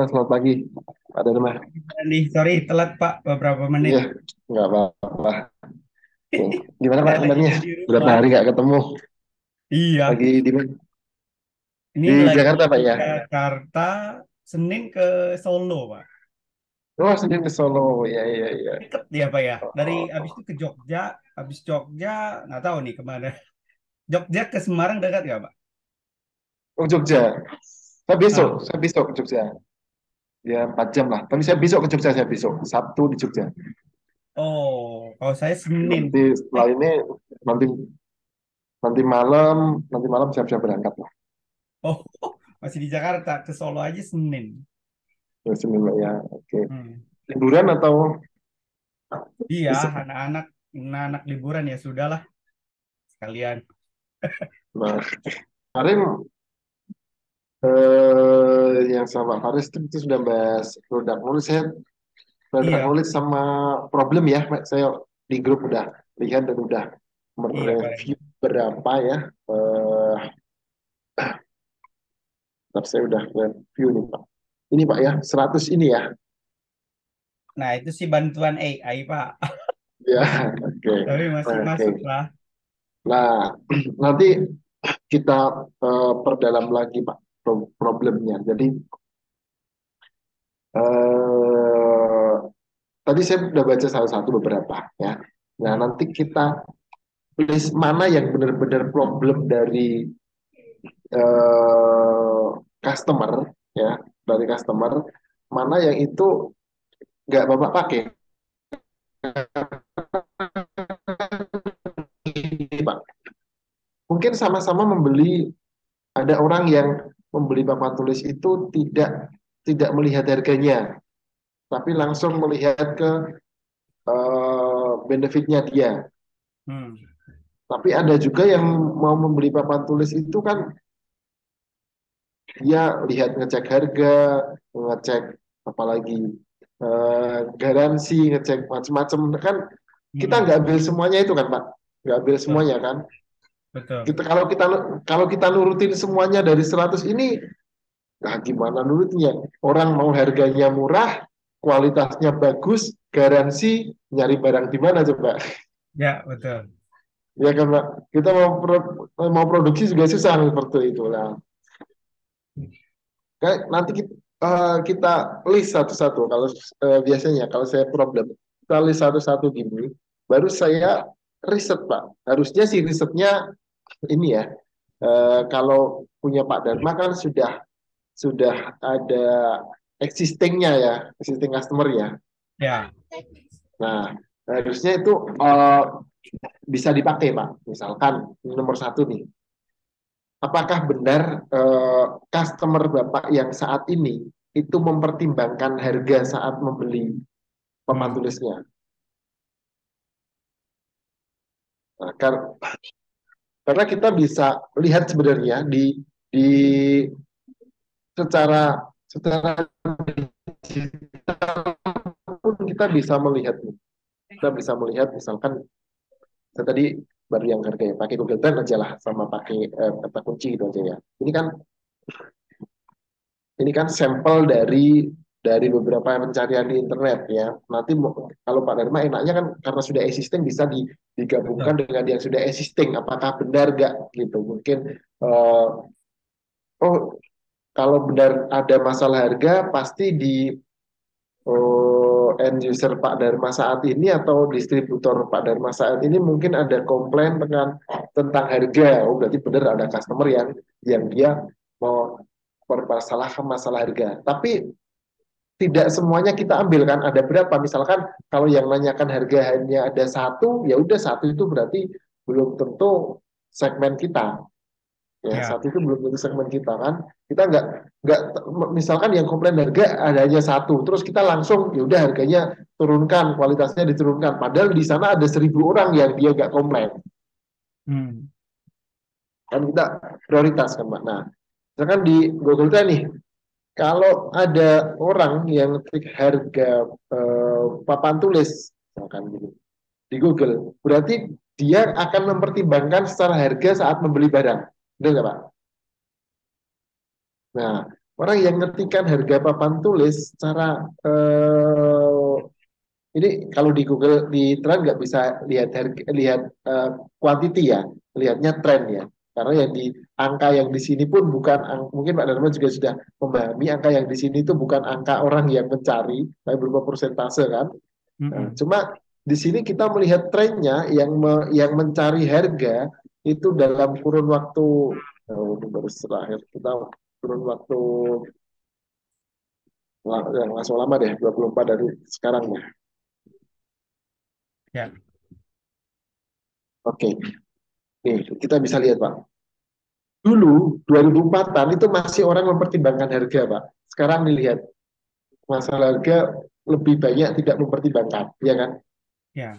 selamat pagi, Pak Dharma. Nih, sorry telat Pak beberapa menit. Iya, nggak apa-apa. Oke. Gimana Pak Saya lagi kabarnya? di Berapa rumah. hari nggak ketemu? Iya, Lagi di mana? ini Di lagi Jakarta Pak di ya? Jakarta, Senin ke Solo Pak. Oh, Senin ke Solo. Ya, ya, ya. Deket dia Pak ya. Dari abis Oh, itu ke Jogja, habis Jogja nggak tahu nih kemana. Jogja ke Semarang dekat nggak Pak? oh, Jogja. Ah, Saya besok ke Jogja. Ya, 4 jam lah. Tapi saya besok ke Jogja, saya besok. Sabtu di Jogja. oh, kalau saya Senin. Nanti Eh, setelah ini, nanti nanti malam siap-siap berangkat lah. oh, masih di Jakarta ke Solo aja Senin. Ya, Senin Pak, ya. Oke. Hmm. Liburan atau Iya, bisa? anak-anak liburan ya sudahlah sekalian. Nah, kemarin yang sama Pak Faris itu sudah bahas produk knowledge. Saya produk Iya, knowledge sama problem ya, Pak. Saya di grup udah lihat dan udah iya Pak. mereview berapa ya. Eh, Bentar, saya udah review nih Pak. Ini Pak ya, 100 ini ya. Nah, itu sih bantuan AI, Pak. Ya, oke. Tapi masih Oke. masuk lah. Nah, nanti kita perdalam lagi Pak problemnya. Jadi eh, tadi saya udah baca salah satu beberapa ya. Nah, Hmm. nanti kita list mana yang benar-benar problem dari eh, customer ya, dari customer, mana yang itu nggak bapak pakai. Ini Pak, mungkin sama-sama membeli, ada orang yang membeli papan tulis itu tidak melihat harganya, tapi langsung melihat ke benefitnya dia. Hmm. Tapi ada juga yang mau membeli papan tulis itu kan dia lihat, ngecek harga, ngecek apalagi garansi, ngecek macam-macam kan. Kita Hmm. nggak ambil semuanya itu kan Pak, nggak ambil Betul, semuanya kan. betul. Kita kalau kita nurutin semuanya dari 100 ini, nah gimana nurutnya? Orang mau harganya murah, kualitasnya bagus, garansi, nyari barang di mana coba? Ya, betul. Ya kan Pak, kita mau produksi juga susah seperti itu lah. Kayak nanti kita list satu-satu. Kalau biasanya kalau saya problem, kita list satu-satu gini, baru saya riset Pak. Harusnya sih risetnya ini ya. Kalau punya Pak Dharma kan sudah ada existingnya ya, existing customer ya. Ya. Nah, harusnya itu bisa dipakai Pak. Misalkan nomor satu nih, apakah benar customer Bapak yang saat ini itu mempertimbangkan harga saat membeli papan Hmm. tulisnya? Nah, karena kita bisa lihat sebenarnya di secara digital pun kita bisa melihat nih. Kita bisa melihat misalkan saya tadi baru yang harga ya, pakai Google Trend aja lah, sama pakai kata kunci gitu aja ya. Ini kan sampel dari beberapa pencarian di internet ya. Nanti kalau Pak Dharma enaknya kan karena sudah existing bisa digabungkan Betul. dengan yang sudah existing. Apakah benar nggak gitu? Mungkin uh, oh, kalau benar ada masalah harga pasti di end user Pak Dharma saat ini atau distributor Pak Dharma saat ini mungkin ada komplain tentang harga. Oh, berarti benar ada customer yang dia mau permasalahan masalah harga. Tapi tidak semuanya kita ambil kan, ada berapa misalkan kalau yang nanyakan harga hanya ada satu, ya udah satu itu berarti belum tentu segmen kita, ya Ya. satu itu belum tentu segmen kita kan. Kita nggak misalkan yang komplain harga ada hanya satu, terus kita langsung ya udah harganya turunkan, kualitasnya diturunkan, padahal di sana ada 1.000 orang yang dia nggak komplain, Hmm. kan kita prioritas kan Pak. Nah, misalkan di Google Trend nih, kalau ada orang yang ketik harga papan tulis, misalkan gitu, di Google, berarti dia akan mempertimbangkan secara harga saat membeli barang. Benar nggak, Pak? Nah, Orang yang ngetikkan harga papan tulis secara ini kalau di Google di tren nggak bisa lihat harga, lihat quantity ya, lihatnya tren ya. Karena yang di angka yang di sini pun bukan mungkin Pak Dharma juga sudah memahami angka yang di sini itu bukan angka orang yang mencari, tapi berupa persentase kan. Nah, Mm-mm. cuma di sini kita melihat trennya yang mencari harga itu dalam kurun waktu ini baru terakhir kita kurun waktu yang langsung lama deh 24 dari sekarang ya. Ya, Oke, nih kita bisa lihat Pak. Dulu 2004-an itu masih orang mempertimbangkan harga Pak. Sekarang dilihat masalah harga lebih banyak tidak mempertimbangkan, ya kan? ya.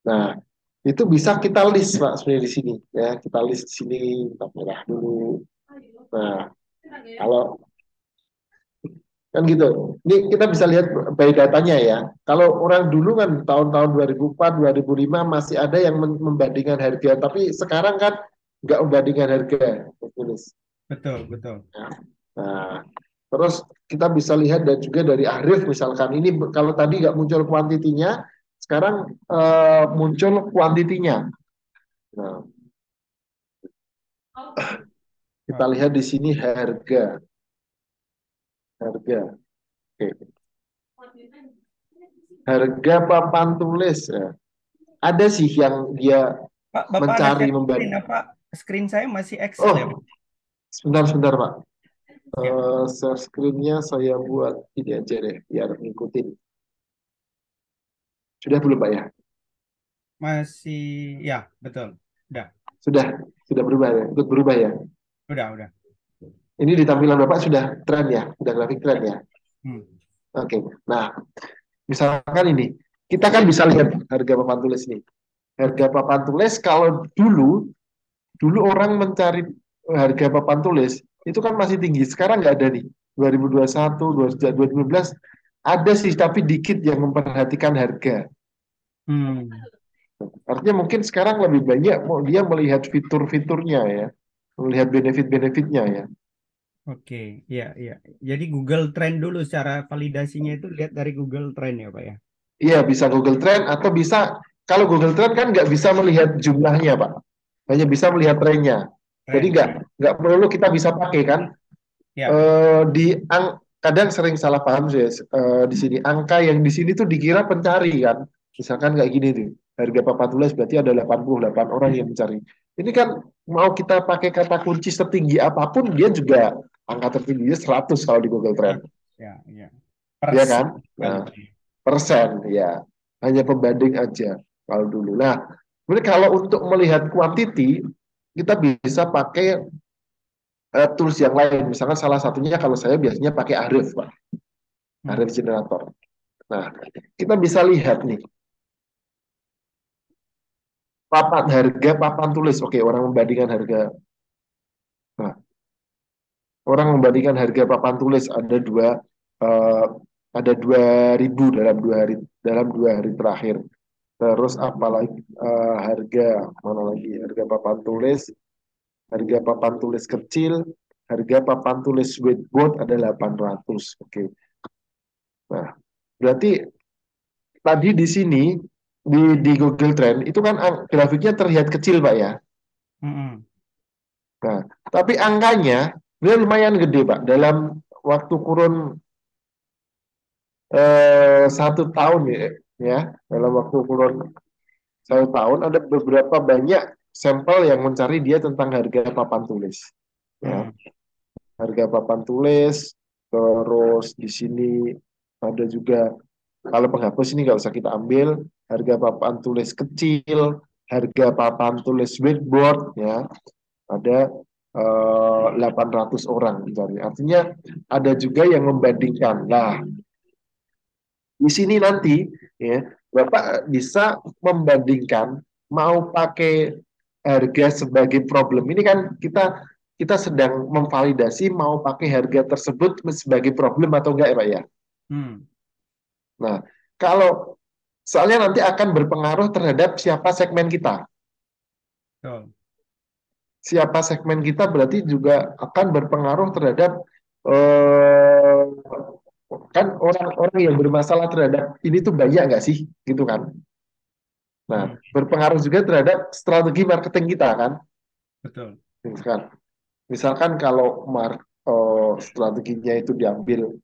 Nah, itu bisa kita list Pak sebenarnya di sini ya. Kita list di sini, kita merah dulu. Nah, kalau kan gitu. Ini kita bisa lihat by datanya ya. Kalau orang dulu kan tahun-tahun 2004, 2005 masih ada yang membandingkan harga, tapi sekarang kan nggak membandingkan harga. Tulis. Betul, betul. Ya. Nah, terus kita bisa lihat dan juga dari Arif misalkan ini kalau tadi nggak muncul kuantitinya, sekarang muncul kuantitinya. Nah, kita Oh, lihat di sini harga, harga. Oke. Harga papan tulis ya. Ada sih yang dia Pak, Bapak ada mencari share screen membanding. apa? Screen saya masih Excel Oh, ya, Pak? sebentar sebentar Pak. Ya, Share screen-nya saya buat ini aja deh biar ngikutin. Sudah belum Pak ya? masih, ya, betul. Udah, Sudah, sudah berubah ya. Ikut berubah ya. udah. Ini di tampilan Bapak sudah tren ya, sudah grafik tren ya. Hmm. Oke. Nah, misalkan ini kita kan bisa lihat harga papan tulis nih. Harga papan tulis kalau dulu dulu orang mencari harga papan tulis itu kan masih tinggi. Sekarang nggak ada nih. 2021, 2015 ada sih tapi dikit yang memperhatikan harga. Hmm. Artinya mungkin sekarang lebih banyak dia melihat fitur-fiturnya ya, melihat benefit-benefitnya ya. Oke, iya, iya. Jadi Google Trend dulu secara validasinya itu lihat dari Google Trend ya, Pak ya. Iya bisa Google Trend atau bisa kalau Google Trend kan nggak bisa melihat jumlahnya Pak, hanya bisa melihat trennya. Jadi Trend, nggak ya. nggak perlu kita bisa pakai kan. Ya, Kadang sering salah paham sih di sini angka yang di sini tuh dikira pencari kan. Misalkan kayak gini tuh harga papan tulis berarti ada 88 orang yang mencari. Ini kan mau kita pakai kata kunci setinggi apapun dia juga angka tertingginya 100 kalau di Google Trend, ya. ya Persen kan? Nah, kali. persen ya hanya pembanding aja kalau dulu. Nah, kemudian kalau untuk melihat quantity kita bisa pakai tools yang lain. Misalkan salah satunya kalau saya biasanya pakai Arif, Pak. Hmm. Arif generator. Nah, kita bisa lihat nih papan harga papan tulis. Oke, orang membandingkan harga. Nah, orang membandingkan harga papan tulis eh, ada 2.000 dalam 2 hari terakhir. Terus apalagi harga mana lagi? Harga papan tulis kecil, harga papan tulis whiteboard ada 800. Oke. Nah, berarti tadi di sini di Google Trend itu kan grafiknya terlihat kecil Pak ya. Hmm. Nah, tapi angkanya dia lumayan gede Pak. Dalam waktu kurun 1 tahun ya, dalam waktu kurun 1 tahun ada beberapa banyak sampel yang mencari dia tentang harga papan tulis. Ya, Hmm. harga papan tulis, terus di sini ada juga kalau penghapus ini nggak usah kita ambil harga papan tulis kecil, harga papan tulis whiteboard ya ada 800 orang mencari. Artinya ada juga yang membandingkan. Nah, di sini nanti ya Bapak bisa membandingkan mau pakai harga sebagai problem. Ini kan kita kita sedang memvalidasi mau pakai harga tersebut sebagai problem atau enggak ya Pak ya. Hmm. Nah, kalau soalnya nanti akan berpengaruh terhadap siapa segmen kita. Betul. Siapa segmen kita berarti juga akan berpengaruh terhadap eh, kan orang-orang yang bermasalah terhadap ini tuh banyak nggak sih, gitu kan? Nah, Hmm, berpengaruh juga terhadap strategi marketing kita kan? betul. Misalkan, misalkan kalau strateginya itu diambil,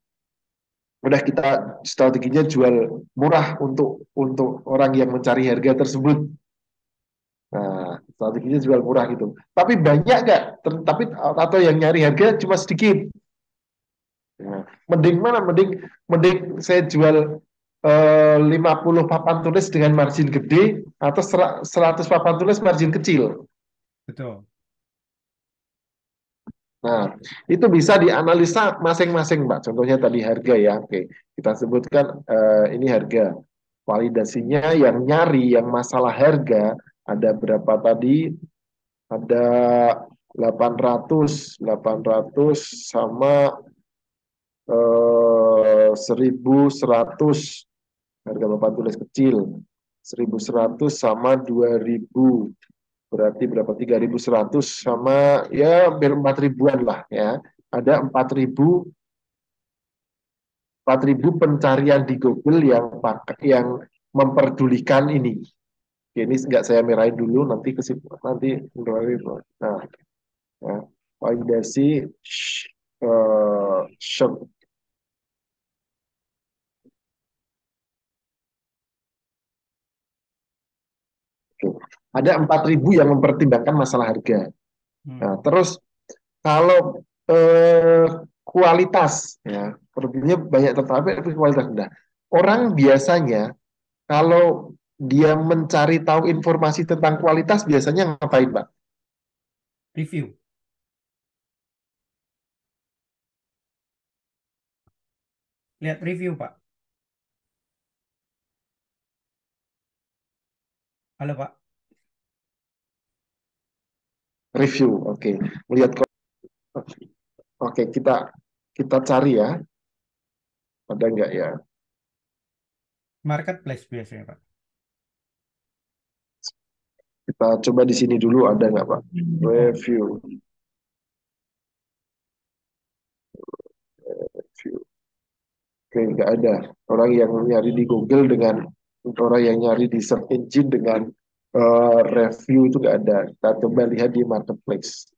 udah kita strateginya jual murah untuk orang yang mencari harga tersebut. Nah, strateginya jual murah gitu. Tapi banyak nggak? Tapi atau yang nyari harga cuma sedikit. Nah, mending mana? Mending mending saya jual 50 papan tulis dengan margin gede atau 100 papan tulis margin kecil. Betul. Nah, itu bisa dianalisa masing-masing, Mbak. Contohnya tadi harga ya. Oke, kita sebutkan ini harga. Validasinya yang nyari, yang masalah harga, ada berapa tadi? Ada 800 sama 1.100 harga papan tulis kecil. 1.100 sama 2.000 berarti berapa? 3.100 sama ya hampir 4 ribuan lah ya. Ada 4.000 pencarian di Google yang memperdulikan ini. Ini nggak saya merahin dulu, nanti nanti nah ya, validasi short. Ada 4.000 yang mempertimbangkan masalah harga. Hmm. Nah, terus kalau kualitas ya, problemnya banyak tapi kualitas rendah. Orang biasanya kalau dia mencari tahu informasi tentang kualitas biasanya ngapain, Pak? Review. Lihat review, Pak. Halo, Pak. Review, oke. Melihat oke, kita kita cari ya, ada nggak ya? Marketplace biasanya, Pak. Kita coba di sini dulu ada nggak, Pak? Review, review. Oke, nggak ada. Orang yang nyari di Google dengan orang yang nyari di search engine dengan review itu nggak ada. Kita coba lihat di marketplace.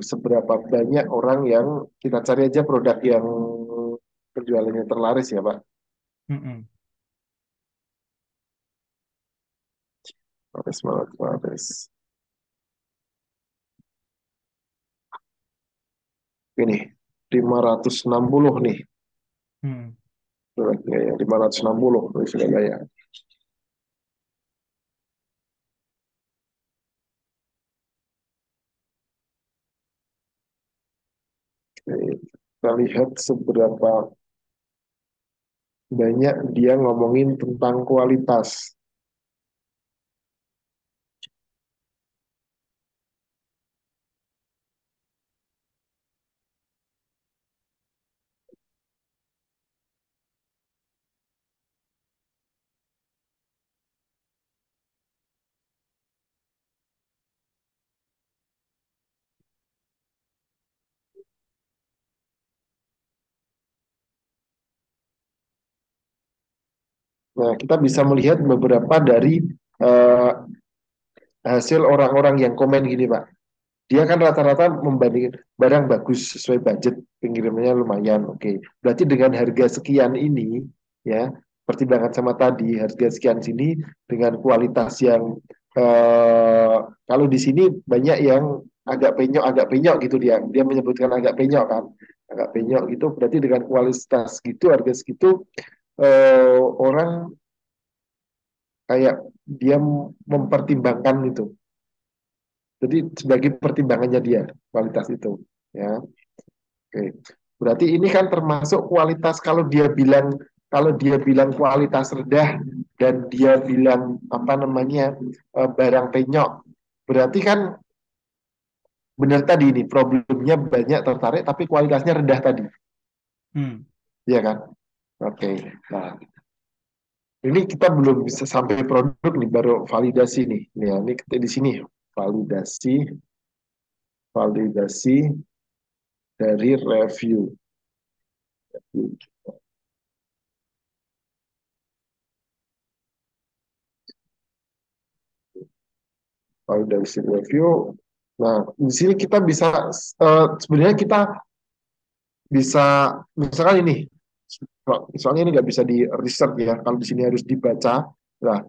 Seberapa banyak orang yang kita cari aja produk yang penjualannya terlaris ya, Pak. Mm-mm. Laris, malah laris. Ini 560 nih. Hmm. Produknya ya 560 di Surabaya. Oke, kita lihat seberapa banyak dia ngomongin tentang kualitas. Nah, kita bisa melihat beberapa dari eh, hasil orang-orang yang komen gini, Pak. Dia kan rata-rata membandingkan barang bagus sesuai budget, pengirimannya lumayan, oke. Berarti dengan harga sekian ini, ya, pertimbangan sama tadi, harga sekian sini dengan kualitas yang kalau di sini banyak yang agak penyok gitu dia menyebutkan agak penyok kan, agak penyok gitu. Berarti dengan kualitas gitu, harga segitu, orang kayak dia mempertimbangkan itu. Jadi sebagai pertimbangannya dia kualitas itu, ya. Oke. Berarti ini kan termasuk kualitas kalau dia bilang kualitas rendah dan dia bilang apa namanya barang penyok. Berarti kan benar tadi ini problemnya banyak tertarik tapi kualitasnya rendah tadi, Hmm. ya kan? Oke. Nah, ini kita belum bisa sampai produk nih, baru validasi nih. Ya, ini kita di sini validasi, validasi dari review. Validasi review. Nah, di sini kita bisa sebenarnya kita bisa misalkan ini, soalnya ini nggak bisa di research ya, kalau di sini harus dibaca. Nah,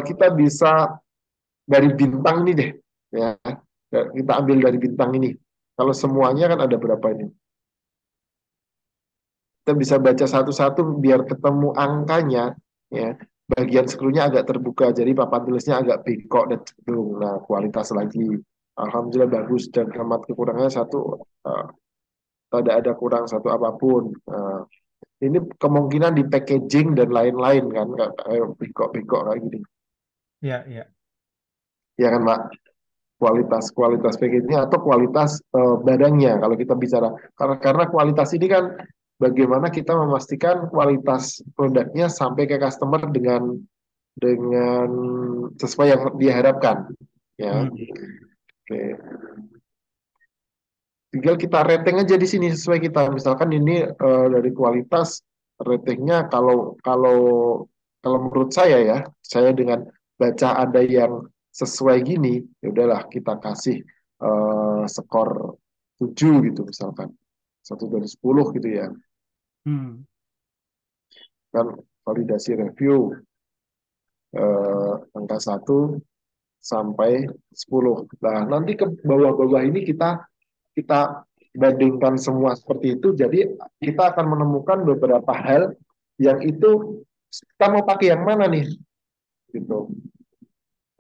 kita bisa dari bintang ini deh, ya. Kita ambil dari bintang ini. Kalau semuanya kan ada berapa ini? Kita bisa baca satu-satu biar ketemu angkanya, ya. Bagian skrunya agak terbuka, jadi papan tulisnya agak bengkok dan cenderung. Nah, kualitas lagi, alhamdulillah bagus dan hemat kekurangannya satu, tidak ada kurang satu apapun. Ini kemungkinan di packaging dan lain-lain kan, kayak bengkok-bengkok kayak gini, Ya, ya. ya kan Pak? Kualitas kualitas packagingnya atau kualitas barangnya kalau kita bicara, karena kualitas ini kan bagaimana kita memastikan kualitas produknya sampai ke customer dengan sesuai yang dia harapkan, ya. Hmm. Oke, tinggal kita rating aja di sini sesuai kita, misalkan ini dari kualitas ratingnya, kalau kalau kalau menurut saya ya, saya dengan baca ada yang sesuai gini, ya udahlah kita kasih skor 7 gitu misalkan, 1 dari 10 gitu ya Hmm. kan. Validasi review angka 1 sampai 10. Nah, nanti ke bawah-bawah ini kita bandingkan semua seperti itu. Jadi kita akan menemukan beberapa hal yang itu kita mau pakai yang mana nih, gitu.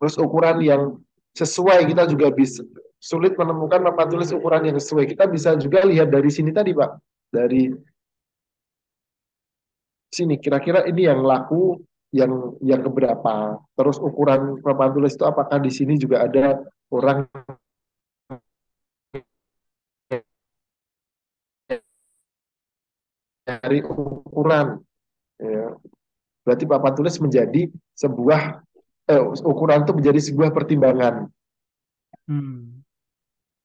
Terus ukuran yang sesuai kita juga bisa sulit menemukan papan tulis ukuran yang sesuai. Kita bisa juga lihat dari sini tadi Pak, dari sini kira-kira ini yang laku yang keberapa. Terus ukuran papan tulis itu apakah di sini juga ada orang dari ukuran, ya. Berarti papan tulis menjadi sebuah ukuran itu menjadi sebuah pertimbangan. Hmm.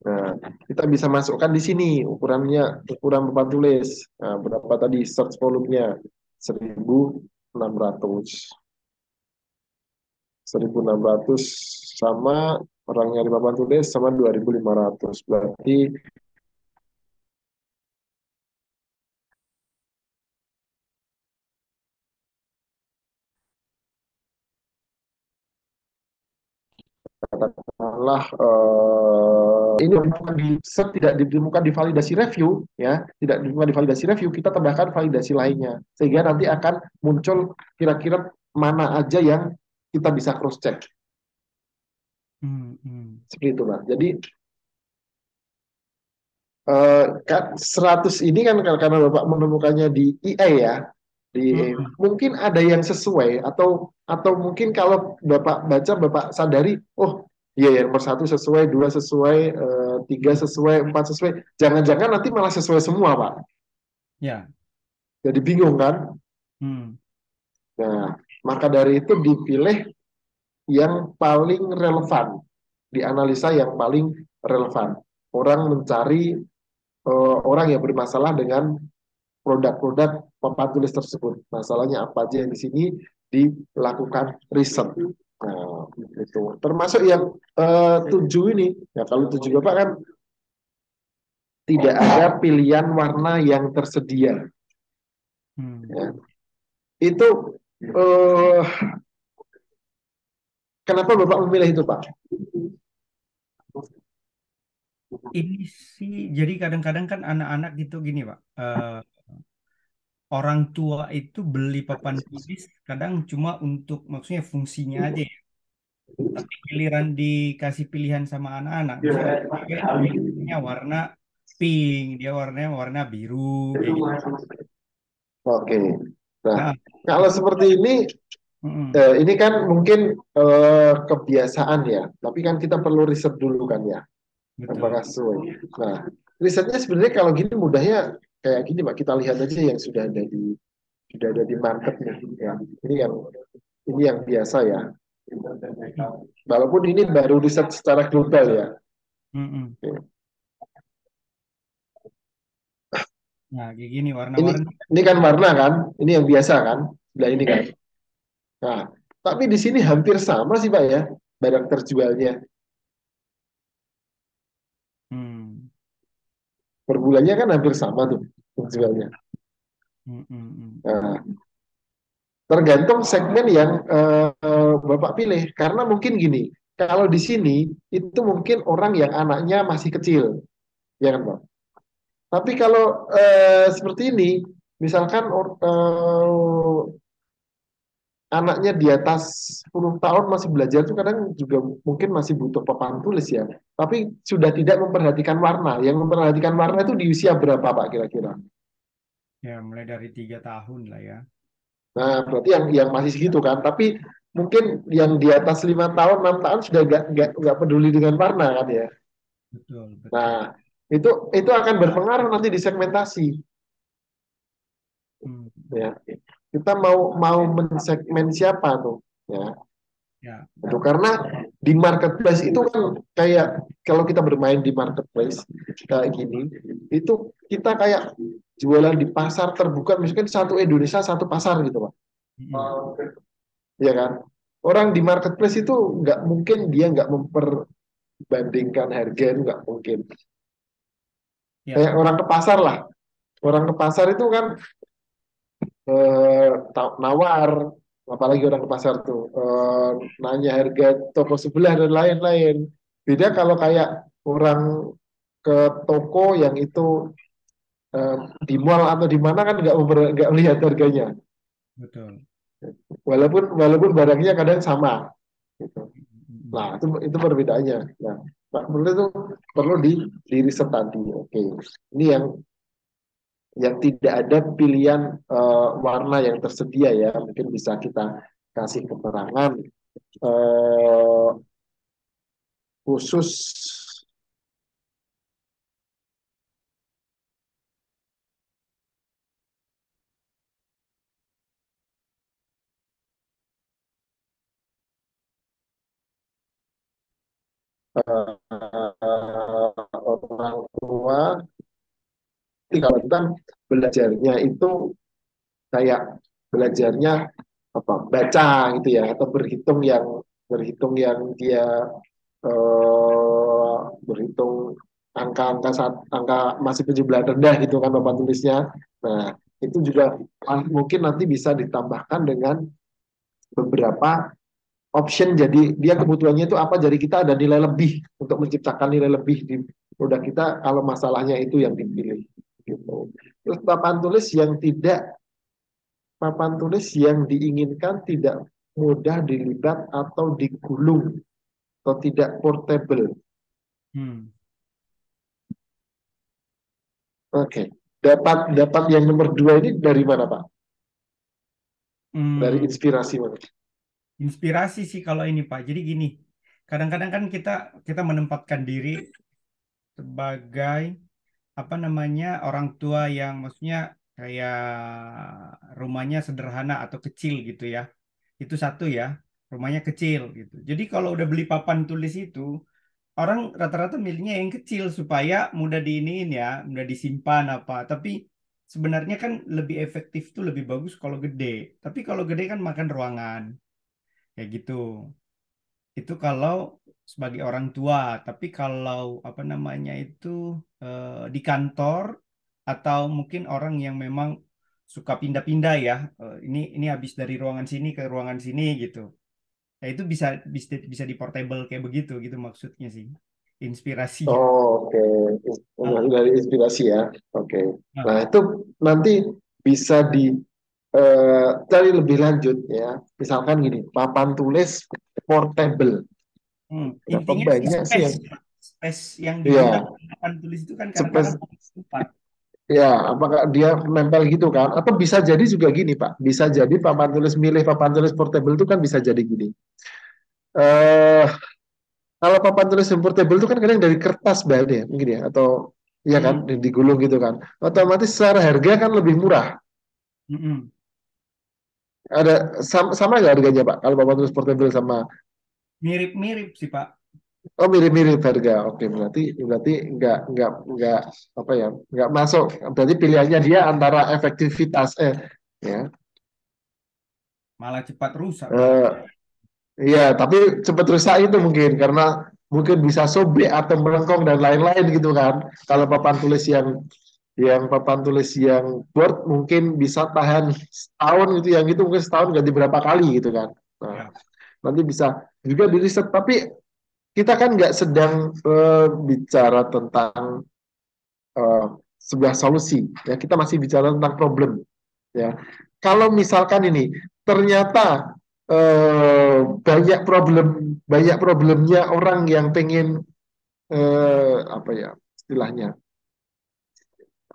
Nah, kita bisa masukkan di sini ukurannya, ukuran papan tulis. Nah, berapa tadi search volumenya? 1.600. 1.600 sama orang nyari papan tulis sama 2.500. Berarti malah ini bukan tidak ditemukan di validasi review, ya, tidak ditemukan di validasi review, kita tambahkan validasi lainnya sehingga nanti akan muncul kira-kira mana aja yang kita bisa cross check Hmm. Hmm. seperti itu Pak. Jadi kan 100 ini kan karena Bapak menemukannya di IA ya, di IA. Hmm. Mungkin ada yang sesuai atau mungkin kalau Bapak baca Bapak sadari, oh iya ya, nomor 1 sesuai, 2 sesuai, 3 sesuai, 4 sesuai. Jangan-jangan nanti malah sesuai semua Pak. Ya. Jadi bingung kan? Hmm. Nah, maka dari itu dipilih yang paling relevan, dianalisa yang paling relevan. Orang mencari orang yang bermasalah dengan produk-produk papan tulis tersebut. Masalahnya apa aja yang di sini dilakukan riset. Nah, itu termasuk yang 7 ini. Ya, kalau 7 Bapak kan tidak ada pilihan warna yang tersedia. Hmm. Ya. Itu eh, kenapa Bapak memilih itu, Pak? Ini sih, jadi kadang-kadang kan anak-anak gitu gini, Pak. Orang tua itu beli papan tulis kadang cuma untuk maksudnya fungsinya aja ya. Tapi giliran dikasih pilihan sama anak-anak, misalnya cewek pilihnya warna pink, dia warnanya warna biru, kayak gitu. Oke. Nah, Nah, kalau itu seperti mm, ini kan mungkin kebiasaan ya, tapi kan kita perlu riset dulu kan ya, betul. apakah sesuai. Nah, risetnya sebenarnya kalau gini mudahnya kayak gini Pak, kita lihat aja yang sudah ada di market nih, ya. Ini yang biasa ya. Walaupun ini baru riset secara global ya. Mm, mm. Nah, kayak gini Ini warna-warni. ini kan warna kan, ini yang biasa kan, sebelah ini kan. Nah, tapi di sini hampir sama sih Pak ya, barang terjualnya. Hmm. Per bulannya kan hampir sama tuh terjualnya. Hmm, hmm, hmm. Nah, tergantung segmen yang Bapak pilih. Karena mungkin gini, kalau di sini itu mungkin orang yang anaknya masih kecil, ya kan Pak? Tapi kalau seperti ini, misalkan anaknya di atas 10 tahun masih belajar itu kadang juga mungkin masih butuh papan tulis ya. Tapi sudah tidak memperhatikan warna. Yang memperhatikan warna itu di usia berapa Pak kira-kira? Ya, mulai dari 3 tahun lah ya. Nah, berarti yang masih segitu kan. Tapi mungkin yang di atas 5 tahun, 6 tahun sudah nggak peduli dengan warna kan ya. Betul, betul. Nah, itu akan berpengaruh nanti di segmentasi Hmm. ya. Kita mau mau mensegmen siapa tuh ya. Ya, Itu karena di marketplace itu kan kayak kalau kita bermain di marketplace kayak gini, itu kita kayak jualan di pasar terbuka, misalkan satu Indonesia satu pasar gitu Pak. hmm. Ya kan? Orang di marketplace itu nggak mungkin dia nggak memperbandingkan harga, itu nggak mungkin. Ya, Kayak orang ke pasar lah. Orang ke pasar itu kan nawar, apalagi orang ke pasar tuh nanya harga toko sebelah dan lain-lain. Beda kalau kayak orang ke toko yang itu eh, di mall atau di mana kan nggak melihat harganya, betul. walaupun walaupun barangnya kadang sama. Gitu. Hmm. Nah itu perbedaannya. Nah, perlu itu perlu di riset tadi. Oke, ini yang tidak ada pilihan warna yang tersedia ya, mungkin bisa kita kasih keterangan eh, khusus orang tua. Jadi kalau kita belajarnya itu kayak belajarnya apa baca gitu ya, atau berhitung yang dia berhitung angka-angka saat angka masih penjumlahan rendah gitu kan papan tulisnya. Nah, itu juga mungkin nanti bisa ditambahkan dengan beberapa option, jadi dia kebutuhannya itu apa, jadi kita ada nilai lebih untuk menciptakan nilai lebih di produk kita kalau masalahnya itu yang dipilih gitu. Terus papan tulis yang diinginkan tidak mudah dilipat atau digulung atau tidak portable. Hmm. Oke, dapat dapat yang nomor dua ini dari mana Pak? Dari Hmm. inspirasi mana? Inspirasi sih kalau ini Pak. Jadi gini, kadang-kadang kan kita kita menempatkan diri sebagai apa namanya orang tua yang maksudnya kayak rumahnya sederhana atau kecil gitu ya. Itu satu ya, rumahnya kecil gitu. Jadi kalau udah beli papan tulis itu, orang rata-rata milihnya yang kecil supaya mudah diiniin ya, mudah disimpan apa. Tapi sebenarnya kan lebih efektif tuh lebih bagus kalau gede. Tapi kalau gede kan makan ruangan kayak gitu. Itu kalau sebagai orang tua, tapi kalau apa namanya itu di kantor atau mungkin orang yang memang suka pindah-pindah ya, ini habis dari ruangan sini ke ruangan sini gitu. Ya itu bisa bisa bisa di portable kayak begitu gitu maksudnya sih. Inspirasinya. Oh, oke. Ah, Dari inspirasi ya. Oke. nah, Nah, itu nanti bisa cari lebih lanjut ya. Misalkan gini, papan tulis portable. Berapa intinya sih banyak sih space, yang space yang digunakan ya akan tulis itu kan kadang-kadang space tempat. ya, apakah dia nempel gitu kan? Atau bisa jadi juga gini, Pak. Bisa jadi papan tulis milih papan tulis portable itu kan bisa jadi gini. Eh kalau papan tulis yang portable itu kan kadang dari kertas bahannya ya, mungkin ya, atau ya kan Hmm, digulung gitu kan. Otomatis secara harga kan lebih murah. mm-mm. Ada sama nggak harganya Pak? Kalau papan tulis portable sama Mirip-mirip sih Pak. Oh, mirip-mirip harga. Oke, berarti berarti nggak apa ya, nggak masuk. Berarti pilihannya dia antara efektivitas ya. Malah cepat rusak kalau. Eh, iya, tapi cepat rusak itu mungkin karena mungkin bisa sobek atau melengkung dan lain-lain gitu kan. Kalau papan tulis yang board mungkin bisa tahan setahun gitu, yang itu mungkin setahun ganti berapa kali gitu kan. Nah, Ya. nanti bisa juga di riset, tapi kita kan nggak sedang bicara tentang eh, sebuah solusi ya, kita masih bicara tentang problem ya. Kalau misalkan ini ternyata banyak problemnya orang yang pengen apa ya istilahnya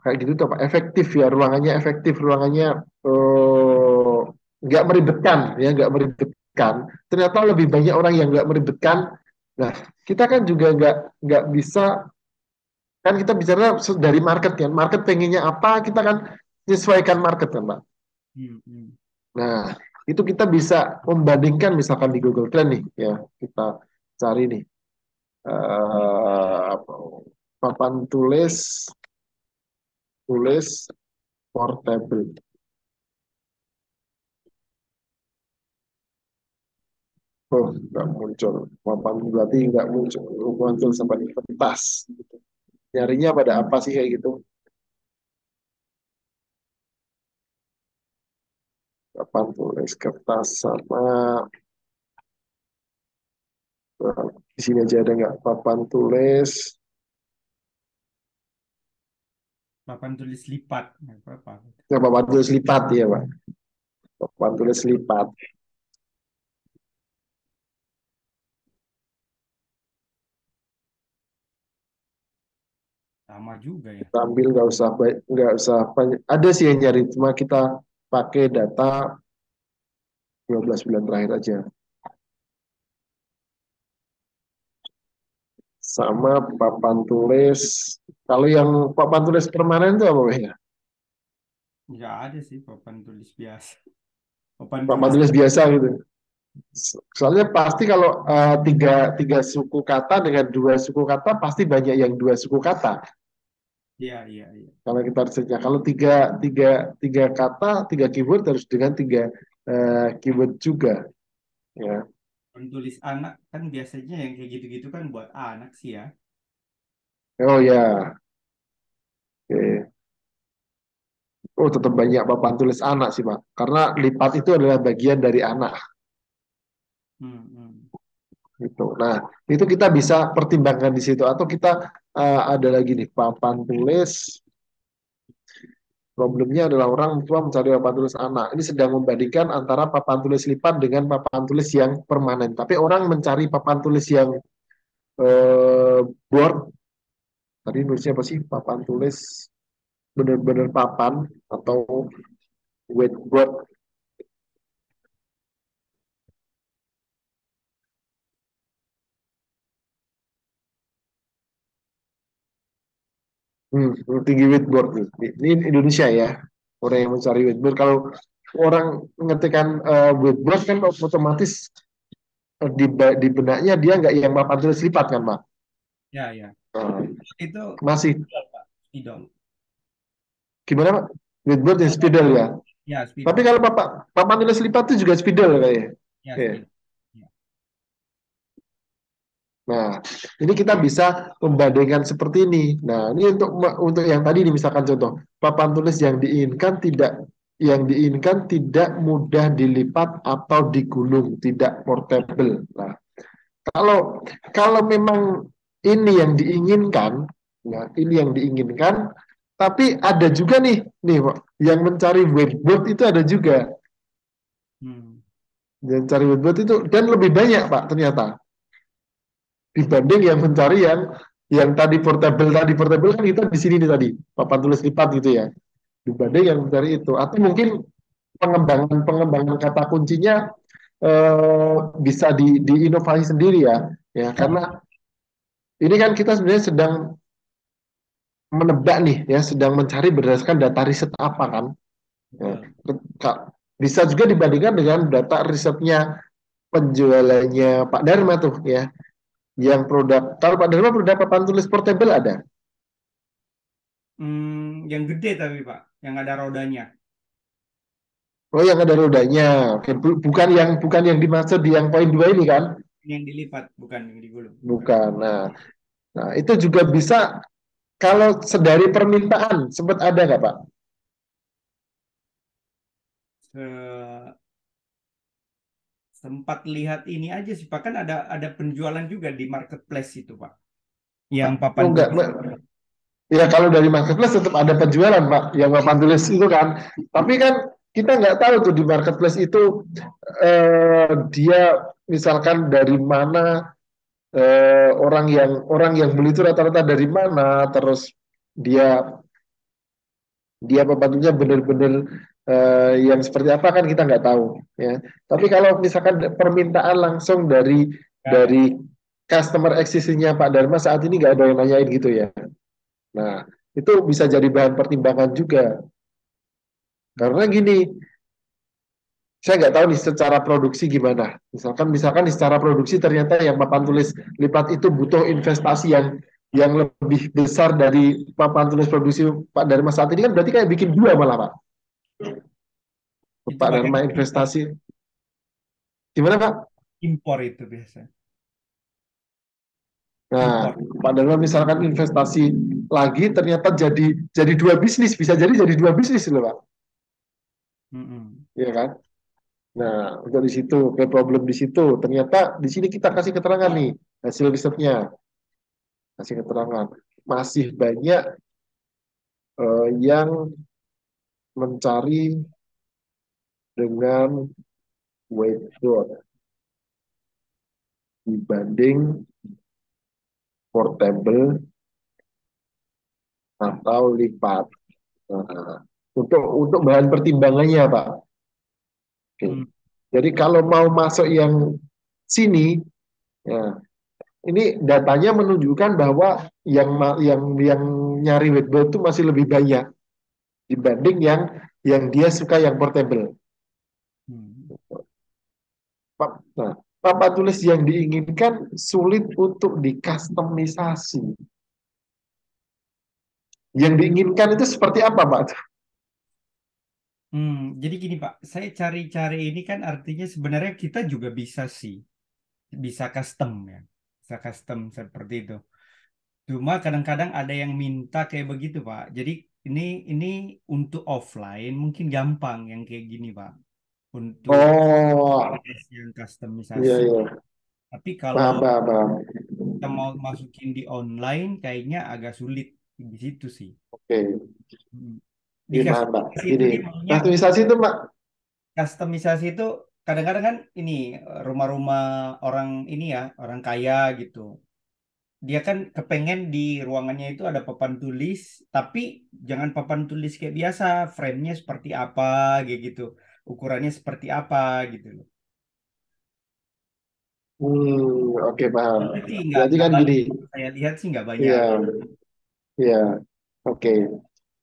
kayak gitu tuh Pak, efektif ya, ruangannya efektif, ruangannya eh, nggak meribetkan ya, nggak meribetkan, ternyata lebih banyak orang yang nggak meribetkan. Nah, kita kan juga nggak bisa, kan kita bicara dari market kan, market pengennya apa, kita kan menyesuaikan market kan Pak. Hmm, hmm. Nah, itu kita bisa membandingkan misalkan di Google Trend nih ya, kita cari nih apa, papan tulis tulis portable. Oh, nggak muncul. Papan berarti nggak muncul. Muncul sampai di kertas. Nyarinya pada apa sih kayak gitu? Papan tulis kertas sama di sini aja ada nggak papan tulis? Papan tulis lipat. Nggak apa-apa. Ya, papan tulis lipat ya Pak. Papan tulis lipat. Sama juga ya. Tampil nggak usah banyak. Ada sih yang nyari, cuma kita pakai data 12 bulan terakhir aja. Sama papan tulis. Kalau yang papan tulis permanen itu apa ya? Nggak ada sih papan tulis biasa. Papan Papan tulis. tulis biasa gitu. Soalnya pasti kalau tiga suku kata dengan dua suku kata pasti banyak yang dua suku kata. Iya, iya, iya. Kalau kita risetnya, kalau tiga kata, tiga keyword harus dengan tiga keyword juga. Ya. Papan tulis anak kan biasanya yang kayak gitu-gitu kan buat anak sih ya. Oh ya, oke. Oh, tetap banyak papan tulis anak sih Pak. Karena lipat itu adalah bagian dari anak. Hmm, hmm. Gitu. Nah, itu kita bisa pertimbangkan di situ. Atau kita ada lagi nih papan tulis. Problemnya adalah orang tua mencari papan tulis anak. Ini sedang membandingkan antara papan tulis lipat dengan papan tulis yang permanen. Tapi orang mencari papan tulis yang board. Tadi nulisnya apa sih? Papan tulis benar-benar papan atau whiteboard. Tinggi whiteboard nih. Ini Indonesia ya. Orang yang mencari whiteboard. Kalau orang mengetikkan whiteboard kan otomatis di benaknya dia nggak yang papan tulis lipat kan, Pak? Ya, ya. Nah, Itu masih Pak. Idol. gimana Pak? Whiteboard yang spidol ya. Ya, Tapi spidol. kalau papan tulis lipat itu juga spidol kayaknya. Ya, Iya. spidol. Ya. Nah, ini kita bisa membandingkan seperti ini. Nah, ini untuk yang tadi nih, misalkan contoh papan tulis yang diinginkan tidak mudah dilipat atau digulung, tidak portable. Nah, kalau kalau memang ini yang diinginkan, nah ini yang diinginkan, tapi ada juga nih Pak, yang mencari whiteboard itu ada juga, Hmm. yang cari whiteboard itu dan lebih banyak Pak ternyata dibanding yang mencari yang tadi portable kan kita di sini nih tadi papan tulis lipat gitu ya, Hmm. dibanding yang mencari itu, atau mungkin pengembangan pengembangan kata kuncinya bisa diinovasi sendiri ya karena ini kan kita sebenarnya sedang menebak nih ya, sedang mencari berdasarkan data riset apa kan ya. Betul. Bisa juga dibandingkan dengan data risetnya penjualannya Pak Dharma tuh ya, Yang produk, kalau Pak Dharma produk papan tulis portable ada? Yang gede tapi Pak, yang ada rodanya, Oh, yang ada rodanya. Oke, bukan yang dimaksud di yang poin 2 ini kan? ini yang dilipat, bukan yang digulung, bukan. Bukan. Nah, itu juga bisa kalau sedari permintaan sempat ada nggak Pak? Se- Sempat lihat ini aja sih Pak, kan ada penjualan juga di marketplace itu Pak, yang papan Oh enggak, tulis. ya kalau dari marketplace tetap ada penjualan Pak, yang papan tulis itu kan. Tapi kan kita nggak tahu tuh di marketplace itu dia misalkan dari mana, orang yang beli itu rata-rata dari mana, terus dia dia pembantunya benar-benar yang seperti apa kan kita nggak tahu ya. Tapi kalau misalkan permintaan langsung dari Nggak ada. customer eksisinya Pak Dharma saat ini nggak ada yang nanyain gitu ya. Nah, itu bisa jadi bahan pertimbangan juga. Karena gini, saya nggak tahu nih secara produksi gimana. Misalkan secara produksi ternyata yang papan tulis lipat itu butuh investasi yang lebih besar dari papan tulis produksi Pak Dharma saat ini kan berarti kayak bikin dua malah Pak. Itu Pak pakai Dharma impor, investasi gimana Pak? impor itu biasa, Nah, impor. Pak Dharma misalkan investasi lagi ternyata jadi dua bisnis, bisa jadi dua bisnis loh Pak. Mm-mm. Iya kan? Nah, untuk di situ, ke problem di situ. Ternyata di sini kita kasih keterangan nih, hasil risetnya, kasih keterangan. Masih banyak yang mencari dengan wakeboard dibanding portable atau lipat. Nah, untuk bahan pertimbangannya, Pak. Oke. Mm. Jadi kalau mau masuk yang sini, ya, ini datanya menunjukkan bahwa yang nyari wakeboard itu masih lebih banyak dibanding yang dia suka yang portable. Mm. Nah, papan tulis yang diinginkan sulit untuk dikustomisasi. Yang diinginkan itu seperti apa, Pak? Jadi gini Pak, saya cari-cari ini kan artinya sebenarnya kita juga bisa sih, bisa custom ya, bisa custom seperti itu. Cuma kadang-kadang ada yang minta kayak begitu Pak. Jadi ini ini untuk offline mungkin gampang yang kayak gini Pak, untuk Oh, proses yang iya, customisasi. iya. Tapi kalau Paham, paham, paham. kita mau masukin di online, kayaknya agak sulit di situ sih. Oke, Hmm. Di ini paham, Pak. customisasi itu Gini, dia maunya, customisasi itu, Pak. customisasi itu kadang-kadang kan ini rumah-rumah orang ini ya, orang kaya gitu. Dia kan kepengen di ruangannya itu ada papan tulis, tapi jangan papan tulis kayak biasa, frame-nya seperti apa kayak gitu, ukurannya seperti apa gitu loh. Oke, paham. Itu sih Berarti nggak kan banyak. gini, Saya lihat sih nggak banyak. iya, iya, oke.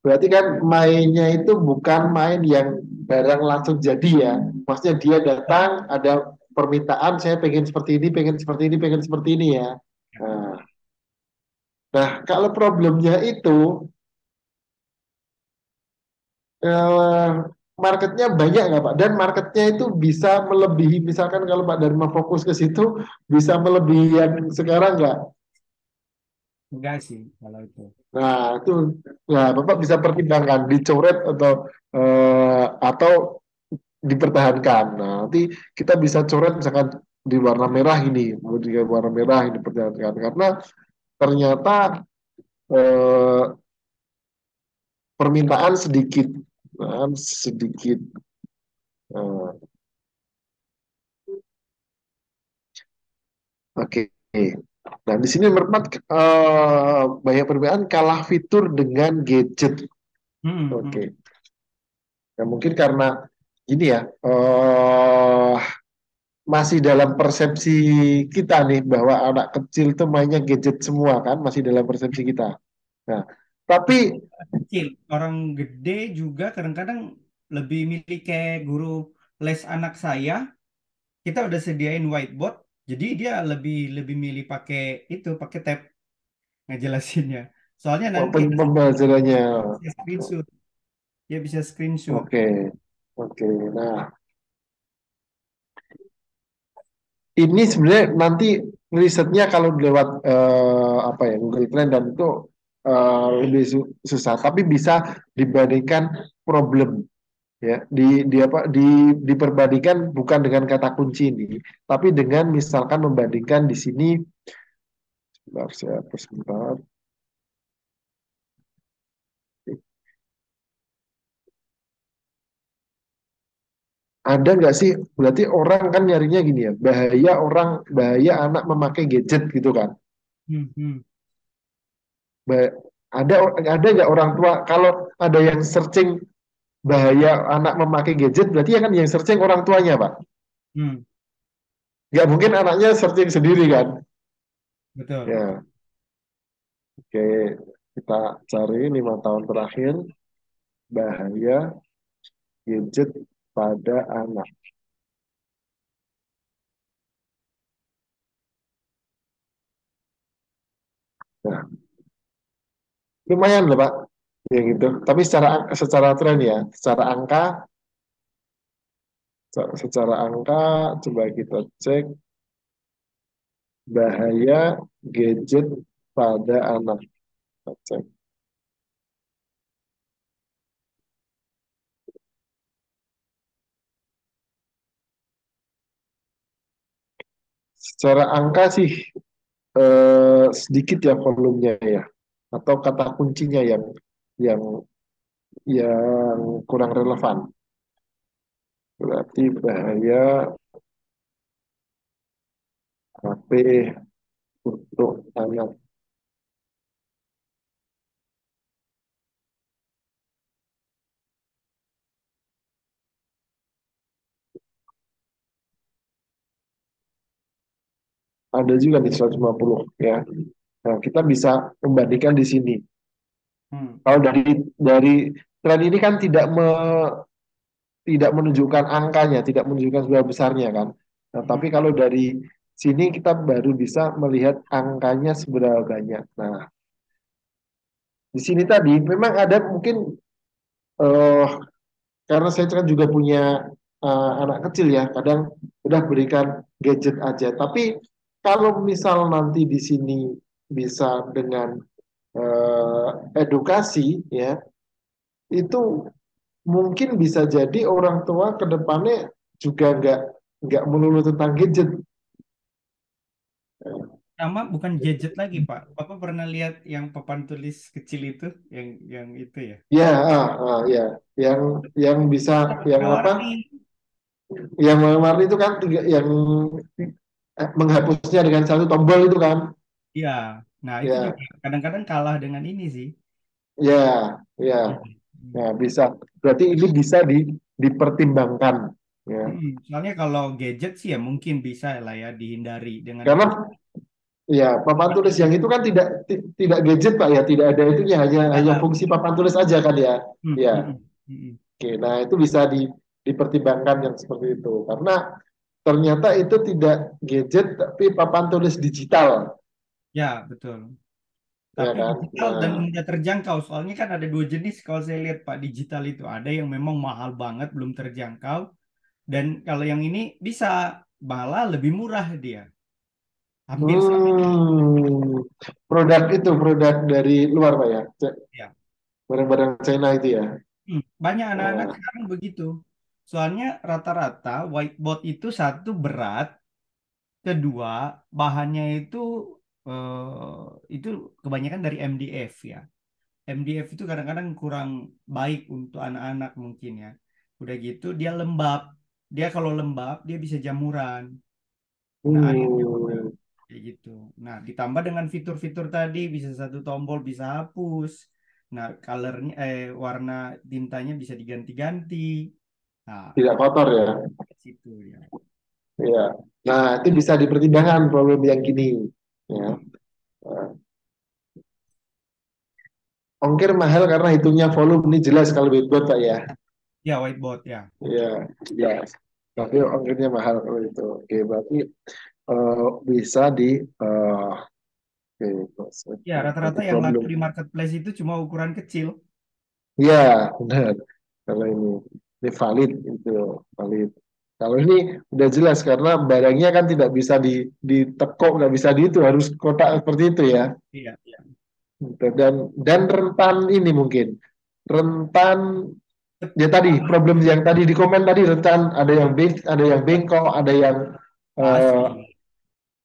Berarti kan mainnya itu bukan main yang barang langsung jadi ya. Maksudnya dia datang, ada permintaan, saya pengen seperti ini, pengen seperti ini, pengen seperti ini ya. Nah, kalau problemnya itu eh, marketnya banyak nggak Pak? Dan marketnya itu bisa melebihi, misalkan kalau Pak Dharma fokus ke situ, bisa melebihi yang sekarang nggak? Enggak sih kalau itu. Nah, itu, nah Bapak bisa pertimbangkan dicoret atau dipertahankan. Nah, nanti kita bisa coret misalkan di warna merah ini, kemudian warna merah ini dipertahankan karena ternyata eh, permintaan sedikit, nah, sedikit. Eh, Oke. Nah, di sini nomor 4 banyak perbedaan kalah fitur dengan gadget. Hmm, hmm. Oke. Nah, mungkin karena ini ya, masih dalam persepsi kita nih bahwa anak kecil tuh mainnya gadget semua kan, masih dalam persepsi kita. Nah, tapi Itu kecil. Orang gede juga kadang-kadang lebih milih kayak guru les anak saya. Kita udah sediain whiteboard, Jadi dia lebih lebih milih pakai itu, pakai tab ngejelasinnya. Soalnya Oh, nanti pembelajarannya. bisa screenshot, dia bisa screenshot. Oke, oke. Nah, ini sebenarnya nanti risetnya kalau lewat apa ya Google Trend dan itu lebih susah, tapi bisa dibandingkan problem ya di apa diperbandingkan bukan dengan kata kunci ini, tapi dengan misalkan membandingkan di sini. Sebentar, saya hapus sebentar. Ada nggak sih? Berarti orang kan nyarinya gini ya, bahaya anak memakai gadget gitu kan. Hmm, hmm, Ba- ada nggak orang tua kalau ada yang searching bahaya anak memakai gadget, berarti ya kan yang searching orang tuanya, Pak. hmm, Nggak mungkin anaknya searching sendiri kan? betul. Ya, oke. Kita cari 5 tahun terakhir bahaya gadget pada anak. Nah, lumayan loh, Pak. Ya gitu. Tapi secara tren ya, secara angka coba kita cek bahaya gadget pada anak. Kita cek. Secara angka sih sedikit ya volumenya ya, atau kata kuncinya yang yang kurang relevan. Berarti bahaya HP untuk anak. Ada juga di 150 ya. Nah, kita bisa membandingkan di sini. Hmm, Kalau dari tren ini kan tidak menunjukkan angkanya, tidak menunjukkan seberapa besarnya kan. Nah, hmm. tapi kalau dari sini kita baru bisa melihat angkanya seberapa banyak. Nah, di sini tadi memang ada mungkin eh, karena saya kan juga punya anak kecil ya, kadang udah berikan gadget aja. Tapi kalau misal nanti di sini bisa dengan edukasi ya, itu mungkin bisa jadi orang tua ke depannya juga nggak melulu tentang gadget. Sama bukan gadget lagi, Pak. Bapak pernah lihat yang papan tulis kecil itu, yang itu ya? Ya, ya, yang yang bisa yang apa? Warna-warni. Yang warna itu kan yang menghapusnya dengan satu tombol itu kan? Iya. Nah, itu juga Ya, kadang-kadang kalah dengan ini sih. ya, ya. Hmm. Nah, bisa. Berarti ini bisa dipertimbangkan. Ya. Soalnya kalau gadget sih ya mungkin bisa lah ya dihindari dengan Karena fungsi. ya papan tulis yang itu kan tidak gadget Pak ya, tidak ada itunya, hanya Ah, fungsi papan tulis aja kan ya. hmm, Ya. hmm, hmm, hmm. Oke, nah itu bisa dipertimbangkan yang seperti itu. Karena ternyata itu tidak gadget tapi papan tulis digital, Ya, betul. ya Tapi kan? digital dan Nah, mudah terjangkau. Soalnya kan ada dua jenis kalau saya lihat Pak digital itu. Ada yang memang mahal banget belum terjangkau. Dan kalau yang ini bisa malah lebih murah dia. Hampir sama. hmm, produk dari luar Pak ya, Ya. barang-barang China itu ya. Banyak anak-anak Oh, sekarang begitu. Soalnya rata-rata whiteboard itu satu berat, kedua bahannya itu kebanyakan dari MDF ya. MDF itu kadang-kadang kurang baik untuk anak-anak mungkin ya. Udah gitu dia lembab. Dia kalau lembab dia bisa jamuran. Nah, akhirnya hmm, kayak gitu. Nah, ditambah dengan fitur-fitur tadi bisa satu tombol bisa hapus. Nah, colornya warna tintanya bisa diganti-ganti. Nah, tidak kotor ya. ke situ ya. Ya. Nah, itu bisa dipertimbangkan problem yang gini. Ya. Hmm. Nah, ongkir mahal karena hitungnya volume ini jelas kalau whiteboard Pak ya. Ya, whiteboard ya. Ya, jelas. Tapi ongkirnya mahal kalau itu. Oke, berarti bisa di oke, Ya, rata-rata nanti yang laku problem. di marketplace itu cuma ukuran kecil. Ya, benar. Kalau ini valid itu valid. Kalau ini udah jelas karena barangnya kan tidak bisa ditekuk, nggak bisa di itu harus kotak seperti itu ya. Iya, iya. Gitu. Dan rentan ini mungkin rentan ya tadi Tepat. problem yang tadi di komen tadi rentan ada yang bengkok, ada yang eh, Pasti.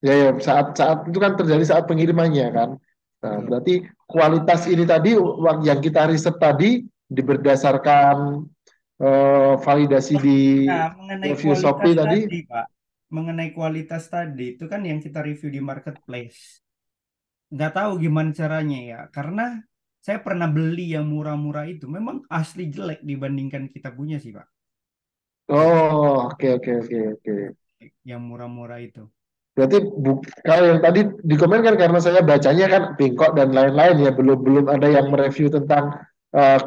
ya, ya saat itu kan terjadi saat pengirimannya kan. Nah, Betul. berarti kualitas ini tadi yang kita riset tadi berdasarkan validasi di Nah, mengenai review kualitas Shopee tadi. tadi, Pak. Mengenai kualitas tadi, itu kan yang kita review di marketplace. Nggak tahu gimana caranya ya. Karena saya pernah beli yang murah-murah itu. Memang asli jelek dibandingkan kita punya sih, Pak. Gitu. Oh, oke oke oke oke. Yang murah-murah itu. Berarti kalau yang tadi di komen kan karena saya bacanya kan bengkok dan lain-lain ya, belum belum ada yang mereview tentang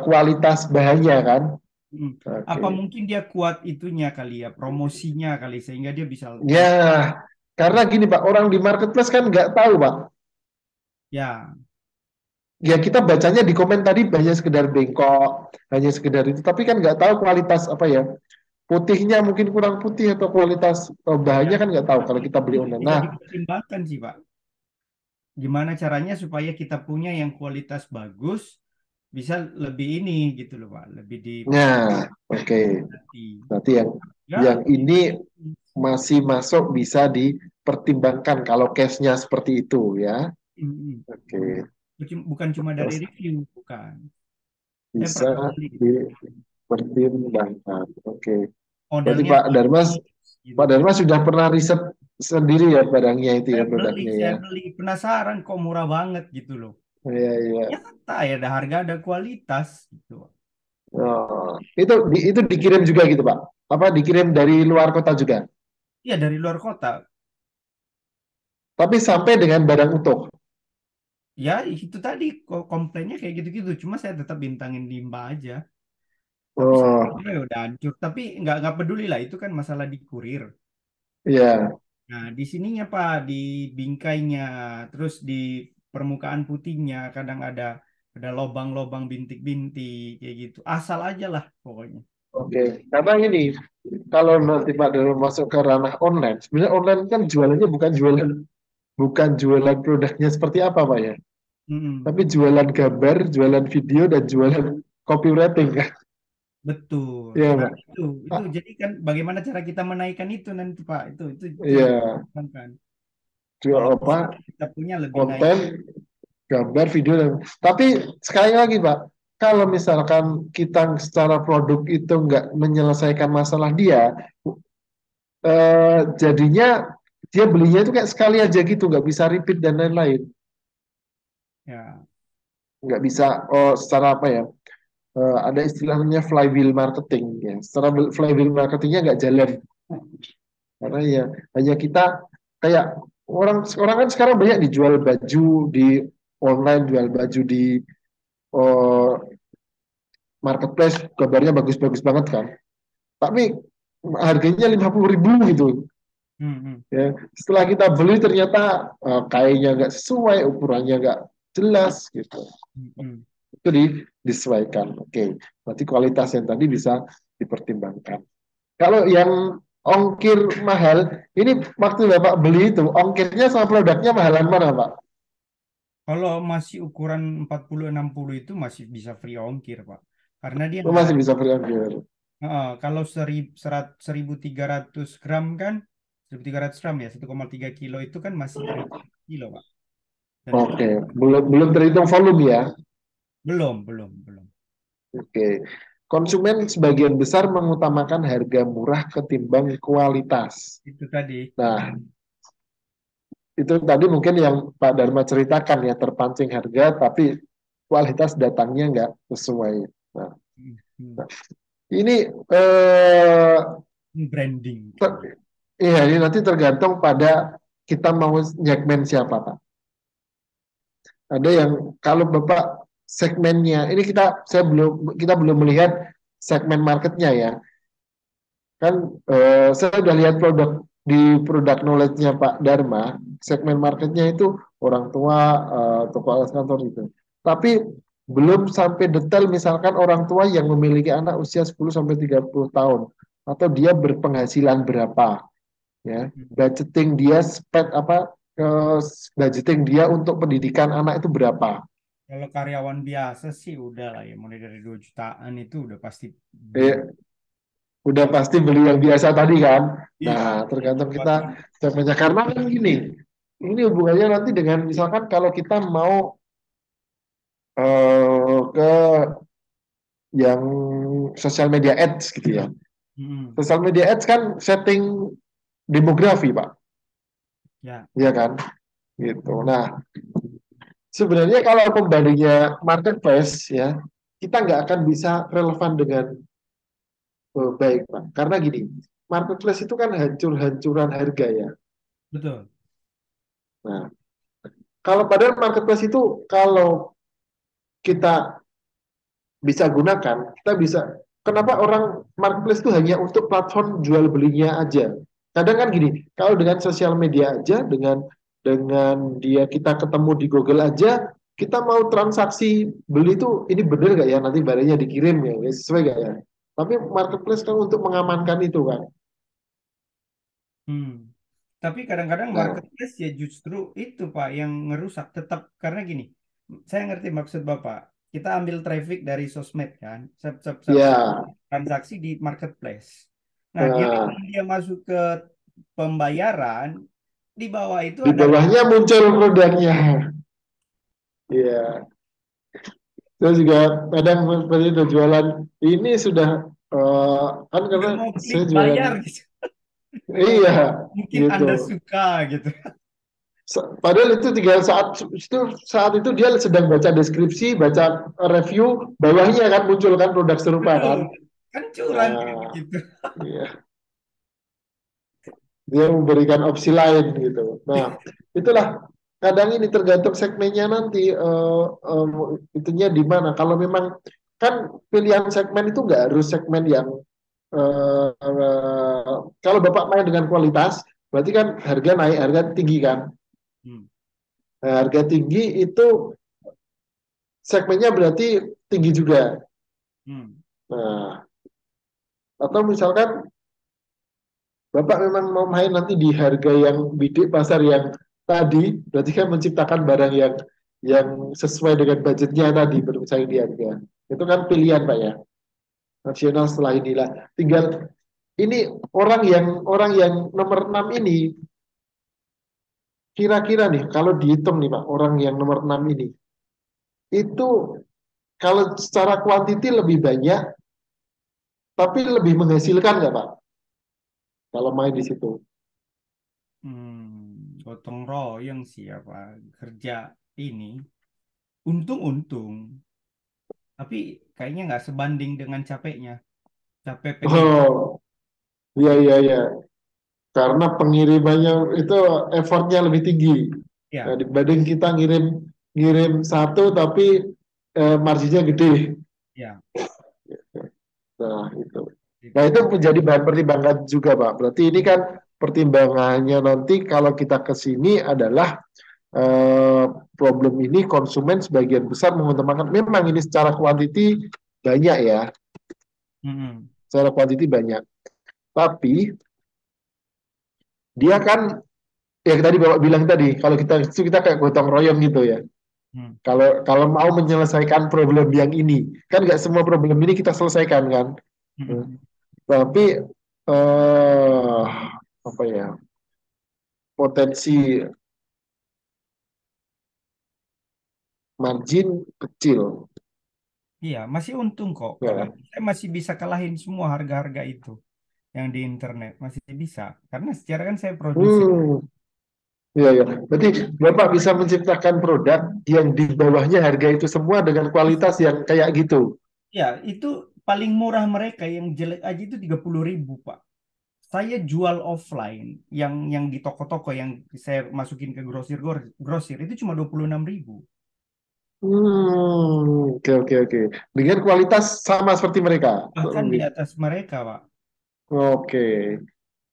kualitas bahannya kan. Hmm. Apa Oke. mungkin dia kuat itunya kali ya, promosinya kali, sehingga dia bisa Ya, jual. karena gini Pak, orang di marketplace kan nggak tahu Pak. Ya, Ya kita bacanya di komen tadi hanya sekedar bengkok, hanya sekedar itu, tapi kan nggak tahu kualitas apa ya, putihnya mungkin kurang putih atau kualitas ya bahannya kan nggak tahu kalau itu, kita beli itu online. tidak Nah, dipertimbangkan sih, Pak. Gimana caranya supaya kita punya yang kualitas bagus, bisa lebih ini gitu loh, Pak. Lebih nah, oke. diperhati. Berarti yang Ya, ini masih masuk bisa dipertimbangkan kalau case-nya seperti itu ya. mm, Oke, bukan cuma dari terus review, bukan. Saya bisa pernah beli dipertimbangkan. Oke, berarti modelnya bagus gitu Pak kan. Darmas sudah pernah riset sendiri ya barangnya itu ya produknya ya. Saya beli penasaran kok murah banget gitu loh. Iya iya. Nyata ya, ada harga, ada kualitas gitu. Oh, itu dikirim juga gitu Pak? Apa dikirim dari luar kota juga? Iya dari luar kota. Tapi sampai dengan barang utuh. Ya itu tadi komplainnya kayak gitu-gitu. Cuma saya tetap bintangin 5 aja. Tapi Oh, sebenarnya udah hancur. Tapi nggak peduli lah. Itu kan masalah di kurir. iya. Nah di sininya Pak, di bingkainya, terus di permukaan putihnya kadang ada lobang-lobang bintik-bintik kayak gitu. Asal aja lah pokoknya. Oke, karena ini kalau nanti Pak Darul masuk ke ranah online, sebenarnya online kan jualannya bukan jualan produknya seperti apa Pak ya, Mm-mm. tapi jualan gambar, jualan video dan jualan copywriting kan, Betul. ya Nah, Pak. itu Ah, jadi kan bagaimana cara kita menaikkan itu nanti Pak. Itu yang ya, kan. jual Kalau apa kita punya lebih naik. konten, gambar, video dan tapi sekali lagi Pak, kalau misalkan kita secara produk itu nggak menyelesaikan masalah dia, jadinya dia belinya itu kayak sekali aja gitu, nggak bisa repeat dan lain-lain. Ya. Nggak bisa secara apa ya, ada istilahnya flywheel marketing ya, secara flywheel marketingnya nggak jalan karena ya hanya kita kayak orang orang kan sekarang banyak dijual baju di online, jual baju di eh, marketplace, gambarnya bagus-bagus banget kan, tapi harganya 50.000 gitu Hmm, hmm, ya. Setelah kita beli ternyata kainnya nggak sesuai, ukurannya nggak jelas gitu, hmm, hmm. itu disesuaikan. Oke, berarti kualitas yang tadi bisa dipertimbangkan. Kalau yang ongkir mahal, ini waktu Bapak beli itu, ongkirnya sama produknya mahalan mana, Pak? Kalau masih ukuran 40-60 itu masih bisa free ongkir Pak. Karena dia Oh, nggak. masih bisa free ongkir. Kalau 1.300 gram kan, 1.300 gram ya, 1,3 kilo itu kan masih free kilo Pak. Dan itu Oke, belum belum terhitung volume ya. belum. Oke. Konsumen sebagian besar mengutamakan harga murah ketimbang kualitas. Itu tadi. Nah, itu tadi mungkin yang Pak Dharma ceritakan ya, terpancing harga tapi kualitas datangnya nggak sesuai. Nah, Hmm, hmm. nah, ini eh, Branding kayaknya. ter- iya ini nanti tergantung pada kita mau segmen siapa Pak. Ada yang kalau Bapak segmennya ini kita belum melihat segmen marketnya ya. Kan saya udah lihat produk di product knowledge-nya Pak Dharma, segmen marketnya itu orang tua, toko alas kantor itu. Tapi belum sampai detail misalkan orang tua yang memiliki anak usia 10 sampai 30 tahun atau dia berpenghasilan berapa ya. Budgeting dia ke budgeting dia untuk pendidikan anak itu berapa. Kalau karyawan biasa sih udah lah ya, mulai dari 2 jutaan itu udah pasti beli. Eh, udah pasti beli yang biasa tadi kan. Iya, Nah, yang tergantung kita bagus. segmennya karena kan gini, ini hubungannya nanti dengan misalkan kalau kita mau ke yang sosial media ads gitu ya. Mm-mm. Sosial media ads kan setting demografi, Pak. Ya, Iya kan? Gitu. Nah, sebenarnya kalau pembandingnya marketplace ya, kita nggak akan bisa relevan dengan baik, Pak. Karena gini, marketplace itu kan hancur-hancuran harga ya. betul. Nah, kalau padahal marketplace itu kalau kita bisa gunakan, kita bisa. Kenapa orang marketplace itu hanya untuk platform jual belinya aja? Kadang kan gini, kalau dengan sosial media aja, dengan dia kita ketemu di Google aja, kita mau transaksi beli itu ini bener gak ya nanti barangnya dikirim ya, sesuai gak ya? Tapi marketplace kan untuk mengamankan itu kan. Hmm. Tapi kadang-kadang Nah, marketplace ya justru itu Pak yang ngerusak tetap karena gini. Saya ngerti maksud Bapak. Kita ambil traffic dari sosmed kan, sep, ya, transaksi di marketplace. Nah, nah, giliran dia masuk ke pembayaran, di bawah itu di ada bawahnya muncul produknya. Iya, saya juga kadang seperti itu jualan ini sudah kan udah karena mau klik saya jualan bayar gitu. iya Mungkin gitu. Anda suka gitu. Padahal itu tinggal saat itu dia sedang baca deskripsi, baca review, bawahnya kan muncul kan produk serupa Betul. kan. Kan curang kayak Nah, begitu. iya, dia memberikan opsi lain gitu. Nah, itulah kadang ini tergantung segmennya nanti itunya di mana. Kalau memang kan pilihan segmen itu nggak harus segmen yang kalau Bapak main dengan kualitas, berarti kan harga naik, harga tinggi kan. Hmm. Nah, harga tinggi itu segmennya berarti tinggi juga. Hmm. Nah, atau misalkan Bapak memang mau main nanti di harga yang bidik pasar yang tadi, berarti kan menciptakan barang yang sesuai dengan budgetnya tadi bersaing di harga. Itu kan pilihan Pak ya. Nasional setelah inilah. Tinggal ini orang yang nomor 6 ini kira-kira nih kalau dihitung nih Pak, orang yang nomor 6 ini itu kalau secara kuantiti lebih banyak tapi lebih menghasilkan nggak Pak? Kalau main di situ. Gotong royong sih apa kerja ini untung-untung tapi kayaknya nggak sebanding dengan capeknya capek pengirim Oh, iya iya iya. Karena pengirimannya itu effortnya lebih tinggi. Nah, ya dibanding kita ngirim ngirim satu tapi marginnya gede. ya Nah, itu. Nah, itu itu menjadi bahan pertimbangan juga, Pak. Berarti ini kan pertimbangannya nanti kalau kita ke sini adalah eh, problem ini konsumen sebagian besar mengutamakan memang ini secara kuantiti banyak ya, Mm-mm. secara kuantiti banyak. Tapi dia kan ya tadi Bapak bilang tadi kalau kita itu kita kayak gotong royong gitu ya. Mm. Kalau kalau mau menyelesaikan problem yang ini, kan nggak semua problem ini kita selesaikan kan. Hmm. Mm-mm. Tapi eh apa ya potensi margin kecil. Iya masih untung kok karena Ya. saya masih bisa kalahin semua harga-harga itu yang di internet masih bisa karena secara kan saya produksi Hmm, iya ya. Berarti Bapak bisa menciptakan produk yang di bawahnya harga itu semua dengan kualitas yang kayak gitu. ya itu paling murah mereka yang jelek aja itu 30.000 Pak. Saya jual offline yang di toko-toko yang saya masukin ke grosir itu cuma 26.000. Oke oke oke. Dengan kualitas sama seperti mereka. Bahkan di atas mereka, Pak. Oke.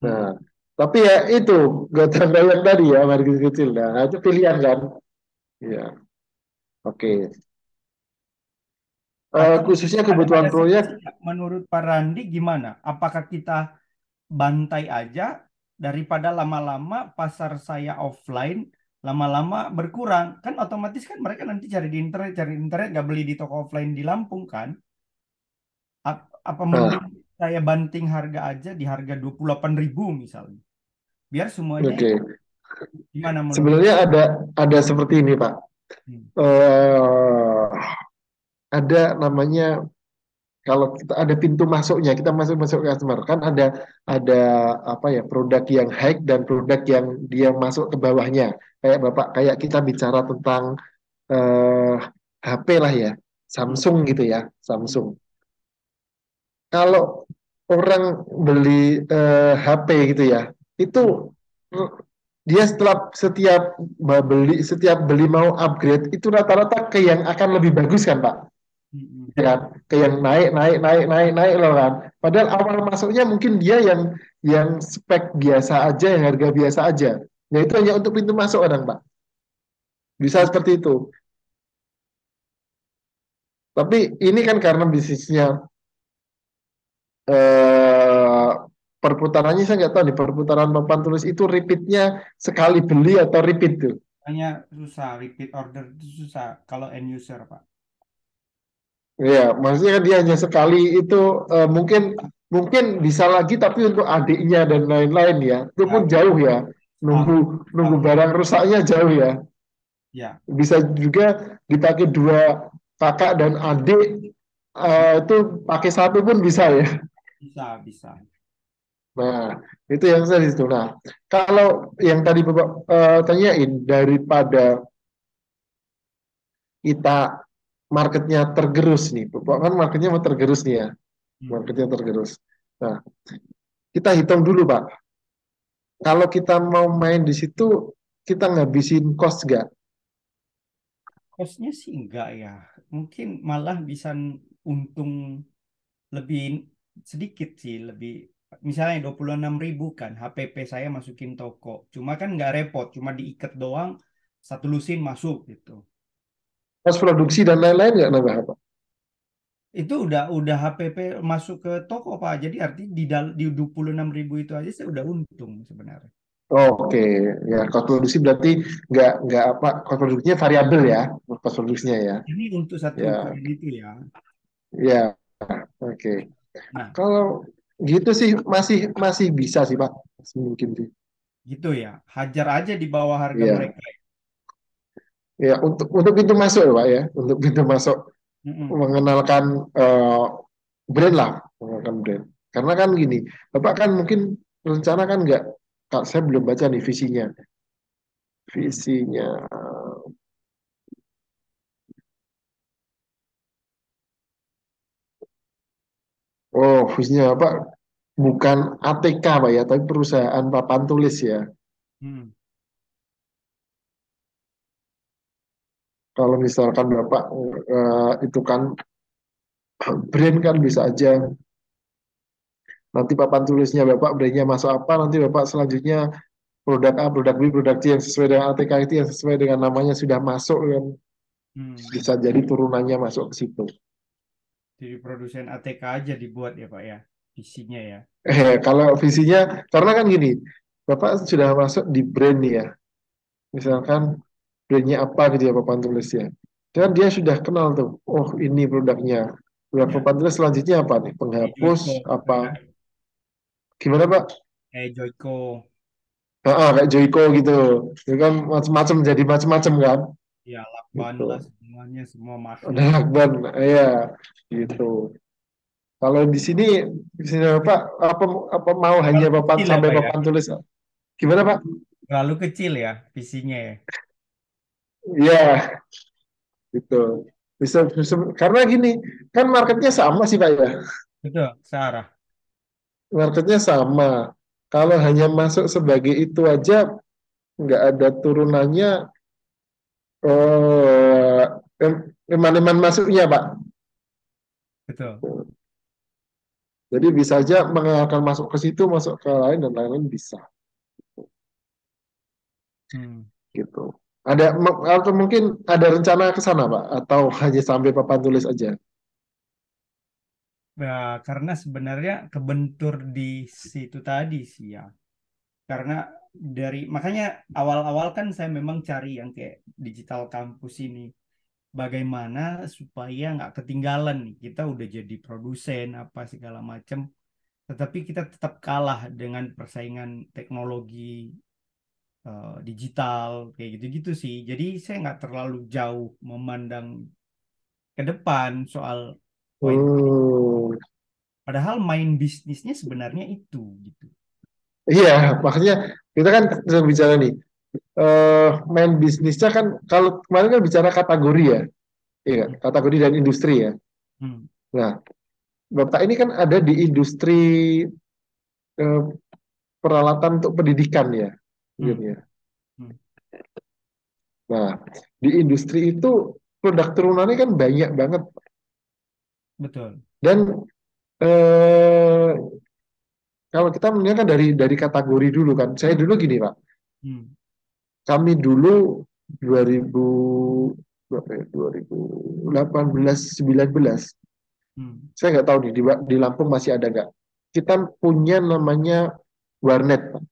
Nah, Mm-mm. Tapi ya itu gotong royong tadi ya margin kecil. Nah, itu pilihan kan. Ya, oke. Atau Khususnya ada kebutuhan proyek. solusi nggak? Menurut Pak Randi gimana? Apakah kita bantai aja daripada lama-lama pasar saya offline, lama-lama berkurang? Kan otomatis kan mereka nanti cari di internet nggak beli di toko offline di Lampung kan? Apa mending Nah, saya banting harga aja di harga 28.000 misalnya. Biar semuanya oke. gimana menurut? Sebenarnya ada seperti ini, Pak. Hmm. eh ada namanya kalau kita ada pintu masuknya, kita masuk masuk ke customer kan ada apa ya produk yang high dan produk yang dia masuk ke bawahnya. Kayak Bapak kayak kita bicara tentang eh, HP lah ya, Hmm. Samsung gitu ya, Hmm. Samsung. Kalau orang beli HP gitu ya, itu Hmm. dia setiap beli mau upgrade itu rata-rata ke yang akan lebih bagus kan Pak, Hmm. ya kan? Ke yang naik naik naik naik naik loh kan. Padahal awal masuknya mungkin dia yang spek biasa aja, yang harga biasa aja. Nah itu hanya untuk pintu masuk kadang Pak. Bisa Hmm. seperti itu. Tapi ini kan karena bisnisnya eh, perputarannya saya nggak tahu nih perputaran papan tulis itu repeatnya sekali beli atau repeat tuh. Hanya susah, repeat order itu susah kalau end user, Pak. Ya, maksudnya kan dia hanya sekali itu mungkin mungkin bisa lagi tapi untuk adiknya dan lain-lain ya. Itu Ya, pun jauh ya. Nunggu setahun, nunggu setahun. barang rusaknya jauh ya. Ya, Bisa juga dipakai dua kakak dan adik itu pakai satu pun bisa ya. bisa, bisa. Nah, itu yang saya di situ. Nah, kalau yang tadi Bapak tanyain daripada kita marketnya tergerus nih, Bapak kan marketnya mau tergerus nih ya, Hmm. marketnya tergerus. Nah, kita hitung dulu Pak, kalau kita mau main di situ, kita ngabisin cost gak? Costnya sih enggak ya. Mungkin malah bisa untung lebih sedikit sih, lebih misalnya 26.000 kan HPP saya masukin toko. Cuma kan nggak repot, cuma diikat doang, satu lusin masuk gitu. Cost produksi dan lain-lain nggak nambah apa? Itu udah HPP masuk ke toko Pak. Jadi artinya di 26.000 itu aja saya udah untung sebenarnya. Oke, ya cost produksi berarti nggak apa, cost produksinya variabel ya, cost produksinya ya. Ini untuk satu Ya, poin itu ya. ya, oke. Nah, Kalau gitu sih masih masih bisa sih Pak, masih mungkin sih. gitu ya. Hajar aja di bawah harga Iya. mereka. Ya, untuk pintu masuk ya, Pak ya, untuk pintu masuk Mm-mm. mengenalkan eh, brand lah, mengenalkan brand. Karena kan gini, Bapak kan mungkin rencana kan nggak, Kak, saya belum baca nih visinya. Hmm. Visinya, oh visinya Bapak bukan ATK Pak ya, tapi perusahaan papan tulis ya. Hmm. Kalau misalkan Bapak itu kan brand kan bisa aja. Nanti papan tulisnya Bapak brandnya masuk apa, nanti Bapak selanjutnya produk A, produk B, produk C yang sesuai dengan ATK itu yang sesuai dengan namanya sudah masuk kan Hmm. bisa jadi turunannya masuk ke situ. Jadi produsen ATK aja dibuat ya Pak ya. Visinya ya. Kalau visinya karena kan gini, Bapak sudah masuk di brand nih ya. Hmm. Misalkan brandnya apa gitu ya papan tulisnya. Dan Hmm. dia sudah kenal tuh, oh ini produknya. Produk Ya. papan tulis selanjutnya apa nih? Kayak Penghapus Joyko gitu apa? kan. Gimana Pak? Kayak Joyko. Kayak Joyko gitu. Itu kan macam-macam jadi macam-macam kan. Ya lakban Gitu. lah semuanya. Semua Ada masuk. lakban, ya gitu. Kalau di sini Pak, apa apa mau hanya Terlalu papan kecil ya sampai Pak ya. papan tulis? Gimana Pak? Terlalu kecil ya visinya ya. Iya, gitu. Karena gini, kan marketnya sama sih Pak ya. Betul, Sarah. Marketnya sama. Kalau hanya masuk sebagai itu aja, nggak ada turunannya, eh, eman-eman masuknya Pak. Betul. Jadi bisa aja mengalahkan masuk ke situ, masuk ke lain dan lain-lain bisa. Hmm. gitu. Atau mungkin ada rencana ke sana, Pak, atau hanya sampai papan tulis aja? Ya, karena sebenarnya kebentur di situ tadi sih ya. Karena makanya awal-awal kan saya memang cari yang kayak digital kampus ini. Bagaimana supaya nggak ketinggalan nih. Kita udah jadi produsen apa segala macam, tetapi kita tetap kalah dengan persaingan teknologi digital kayak gitu-gitu sih. Jadi saya nggak terlalu jauh memandang ke depan soal wah ini. Hmm, Padahal main bisnisnya sebenarnya itu gitu. iya, makanya kita kan sedang bicara nih, main bisnisnya kan, kalau kemarin kan bicara kategori ya, iya, Hmm. kategori dan industri ya. Hmm. Nah, Bapak ini kan ada di industri eh, peralatan untuk pendidikan ya, gitu Hmm. ya. Hmm. Nah, di industri itu produk turunannya kan banyak banget, Betul. dan eh, kalau kita melihat kan dari kategori dulu kan, saya dulu gini Pak, Hmm. kami dulu 2000 berapa ya, 2018 19, Hmm. saya nggak tahu nih di Lampung masih ada nggak. Kita punya namanya warnet, Pak.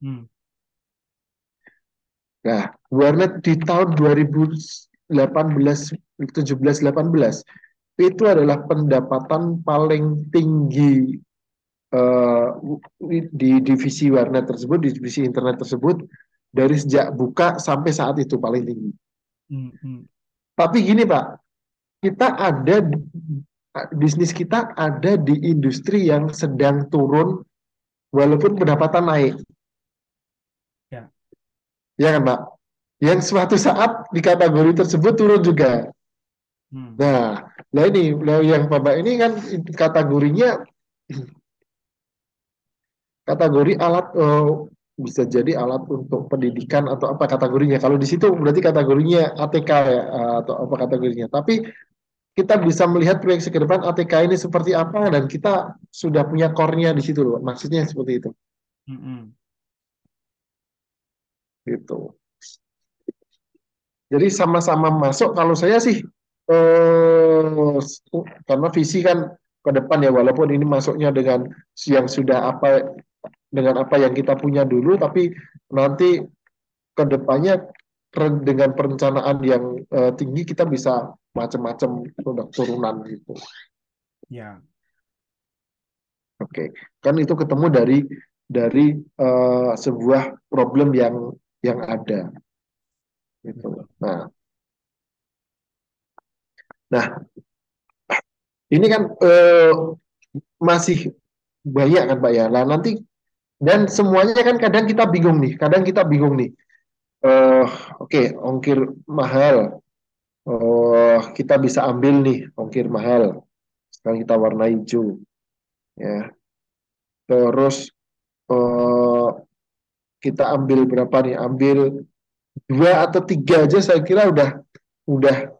Hmm. Nah, warnet di tahun 2018, 17, 18 itu adalah pendapatan paling tinggi eh, di divisi warnet tersebut, di divisi internet tersebut, dari sejak buka sampai saat itu paling tinggi. Hmm. Hmm. Tapi gini Pak, kita ada bisnis kita ada di industri yang sedang turun walaupun pendapatan naik, Ya. ya kan Pak? Yang suatu saat di kategori tersebut turun juga. Hmm. Nah, nah ini, nah yang Bapak ini kan kategorinya kategori alat, bisa jadi alat untuk pendidikan atau apa kategorinya. Kalau di situ berarti kategorinya ATK ya, atau apa kategorinya. Tapi kita bisa melihat proyeksi ke depan ATK ini seperti apa dan kita sudah punya core-nya di situ loh. Maksudnya seperti itu. Hmm. Hmm. Gitu. Jadi sama-sama masuk kalau saya sih, eh karena visi kan ke depan ya, walaupun ini masuknya dengan yang sudah apa, dengan apa yang kita punya dulu, tapi nanti ke depannya dengan perencanaan yang tinggi kita bisa macam-macam produk turunan gitu. Ya. Oke, kan itu ketemu dari sebuah problem yang ada gitu. Betul. Nah, nah ini kan masih banyak kan Pak ya. Nah nanti dan semuanya kan kadang kita bingung nih, kadang kita bingung nih. Eh oke, ongkir mahal. Oh, kita bisa ambil nih ongkir mahal. Sekarang kita warna hijau, ya. Terus eh, kita ambil berapa nih? Ambil dua atau tiga aja saya kira udah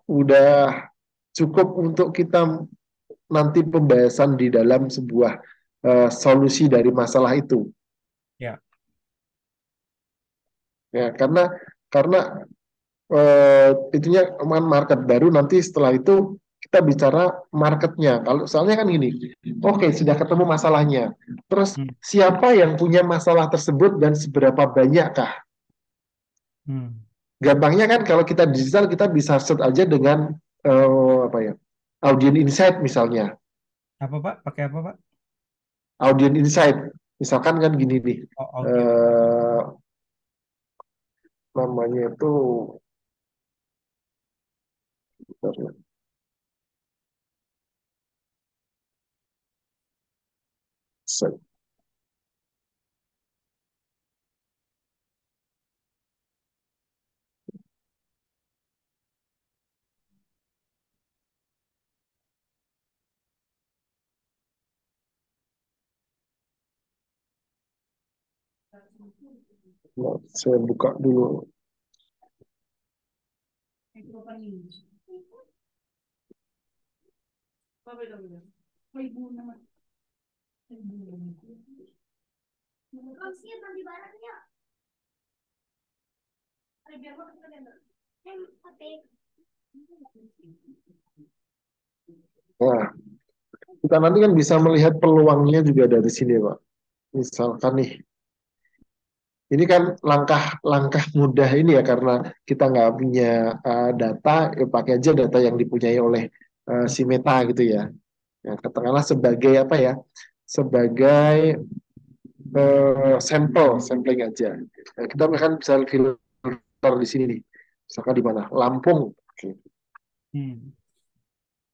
udah cukup untuk kita nanti pembahasan di dalam sebuah solusi dari masalah itu. Ya. Ya, karena itunya market baru, nanti setelah itu kita bicara marketnya. Kalau soalnya kan gini, oke sudah ketemu masalahnya, terus Hmm. siapa yang punya masalah tersebut dan seberapa banyakkah? Hmm. Gampangnya kan kalau kita digital kita bisa search aja dengan apa ya, Audience Insight misalnya, Apa Pak? Pakai apa Pak? Audience Insight misalkan kan gini nih, Oh, audiens. eh, namanya itu saya buka dulu. Nah, kita nanti kan bisa melihat peluangnya juga dari sini, Pak. Misalkan nih, ini kan langkah-langkah mudah ini ya, karena kita nggak punya data, ya pakai aja data yang dipunyai oleh si Meta gitu ya. Ya, katakanlah sebagai apa ya? Sebagai sampling aja. Nah, kita akan bisa filter di sini nih. Misalkan di mana? Lampung. Oke, Hmm.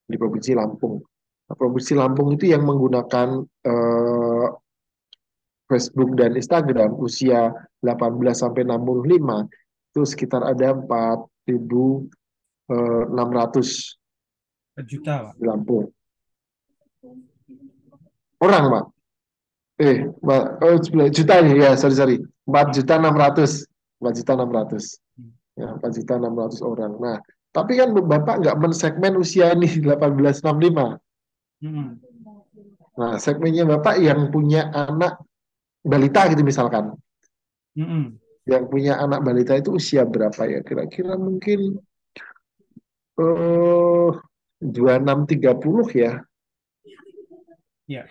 di Provinsi Lampung. Nah, Provinsi Lampung itu yang menggunakan eh, Facebook dan Instagram usia 18 sampai 65 itu sekitar ada 4.600 Juta, Pak. di Lampung. Orang, Pak. Pak, oh, juta nih ya, sorry sorry. 4.600.000. 4.600.000. Hmm. Ya, 4.600.000 orang. Nah, tapi kan Bapak nggak mensegmen usia ini 18-65. Hmm. Nah, segmennya Bapak yang punya anak balita gitu misalkan. Hmm. Yang punya anak balita itu usia berapa ya? Kira-kira mungkin 26-30 ya. Ya.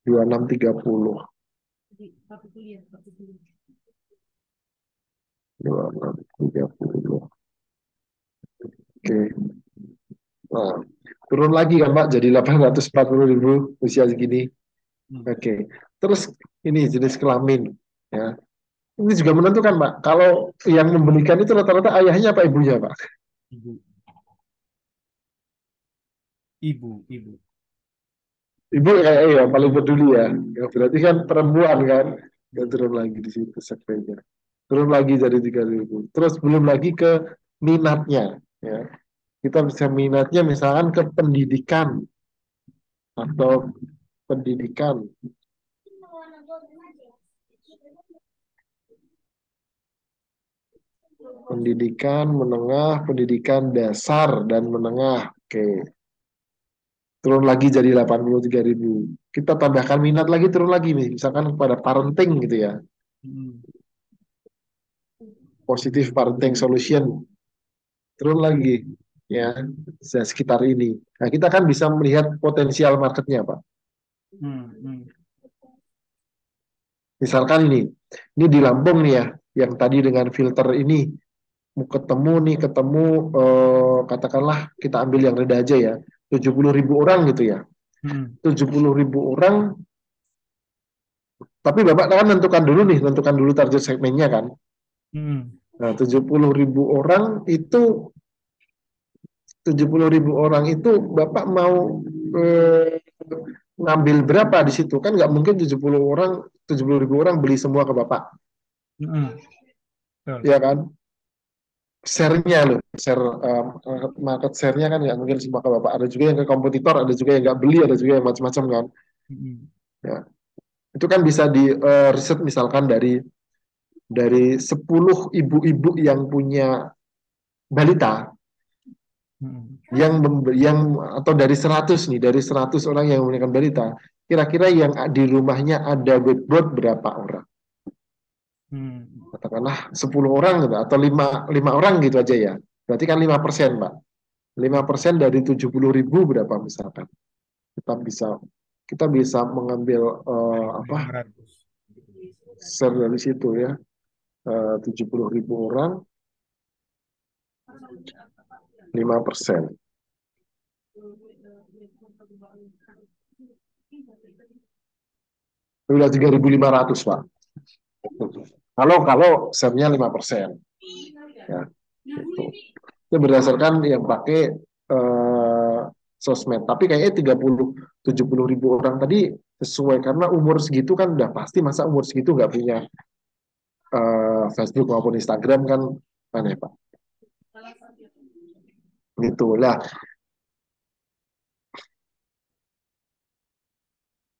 26-30. 26-30. Oke. Nah, turun lagi kan Pak, jadi 840.000 usia segini. Hmm. Oke. Terus ini jenis kelamin. Ya. Ini juga menentukan Pak. Kalau yang membelikan itu rata-rata ayahnya apa ibunya Pak? Ibu. Ibu. Ibu kayak yang paling peduli ya. Ya berarti kan perempuan kan. Ya Hmm. turun lagi di situ segmennya. Turun lagi jadi 3.000. Terus belum lagi ke minatnya. Ya. Kita bisa minatnya misalkan ke pendidikan atau pendidikan, pendidikan menengah, pendidikan dasar dan menengah. Oke, turun lagi jadi 83.000. Kita tambahkan minat lagi turun lagi nih, misalkan pada parenting gitu ya. Hmm. Positif parenting solution turun lagi ya sekitar ini. Nah, kita kan bisa melihat potensial marketnya, Pak. Hmm. Hmm. Misalkan ini di Lampung nih ya, yang tadi dengan filter ini mau ketemu nih, ketemu katakanlah kita ambil yang rendah aja ya, 70.000 orang gitu ya. Hmm. 70.000 orang, tapi Bapak kan tentukan dulu target segmennya kan. Hmm. Nah, 70.000 orang itu 70.000 orang itu Bapak mau eh, ngambil berapa di situ kan nggak mungkin 70.000 orang beli semua ke Bapak, Hmm. Betul. ya kan? Share-nya loh, market share-nya kan nggak mungkin semua ke Bapak. Ada juga yang ke kompetitor, ada juga yang nggak beli, ada juga yang macam-macam kan. Hmm. Ya, itu kan bisa di riset misalkan dari 10 ibu-ibu yang punya balita Hmm. yang atau dari 100 nih, dari 100 orang yang menggunakan balita, kira-kira yang di rumahnya ada webboard berapa orang? Hmm. Katakanlah 10 orang gitu, atau lima orang gitu aja ya. Berarti kan 5%, Pak. lima Hmm. persen dari 70.000 berapa misalkan? Kita bisa kita bisa mengambil apa 500. share dari situ ya. 70.000 orang 5%. Udah 3.500 Pak. Kalau share-nya 5%. Ya, itu. Itu berdasarkan yang pakai eh, sosmed. Tapi kayaknya 70.000 orang tadi sesuai karena umur segitu kan udah pasti masa umur segitu nggak punya Facebook maupun Instagram kan aneh Pak. Gitu lah.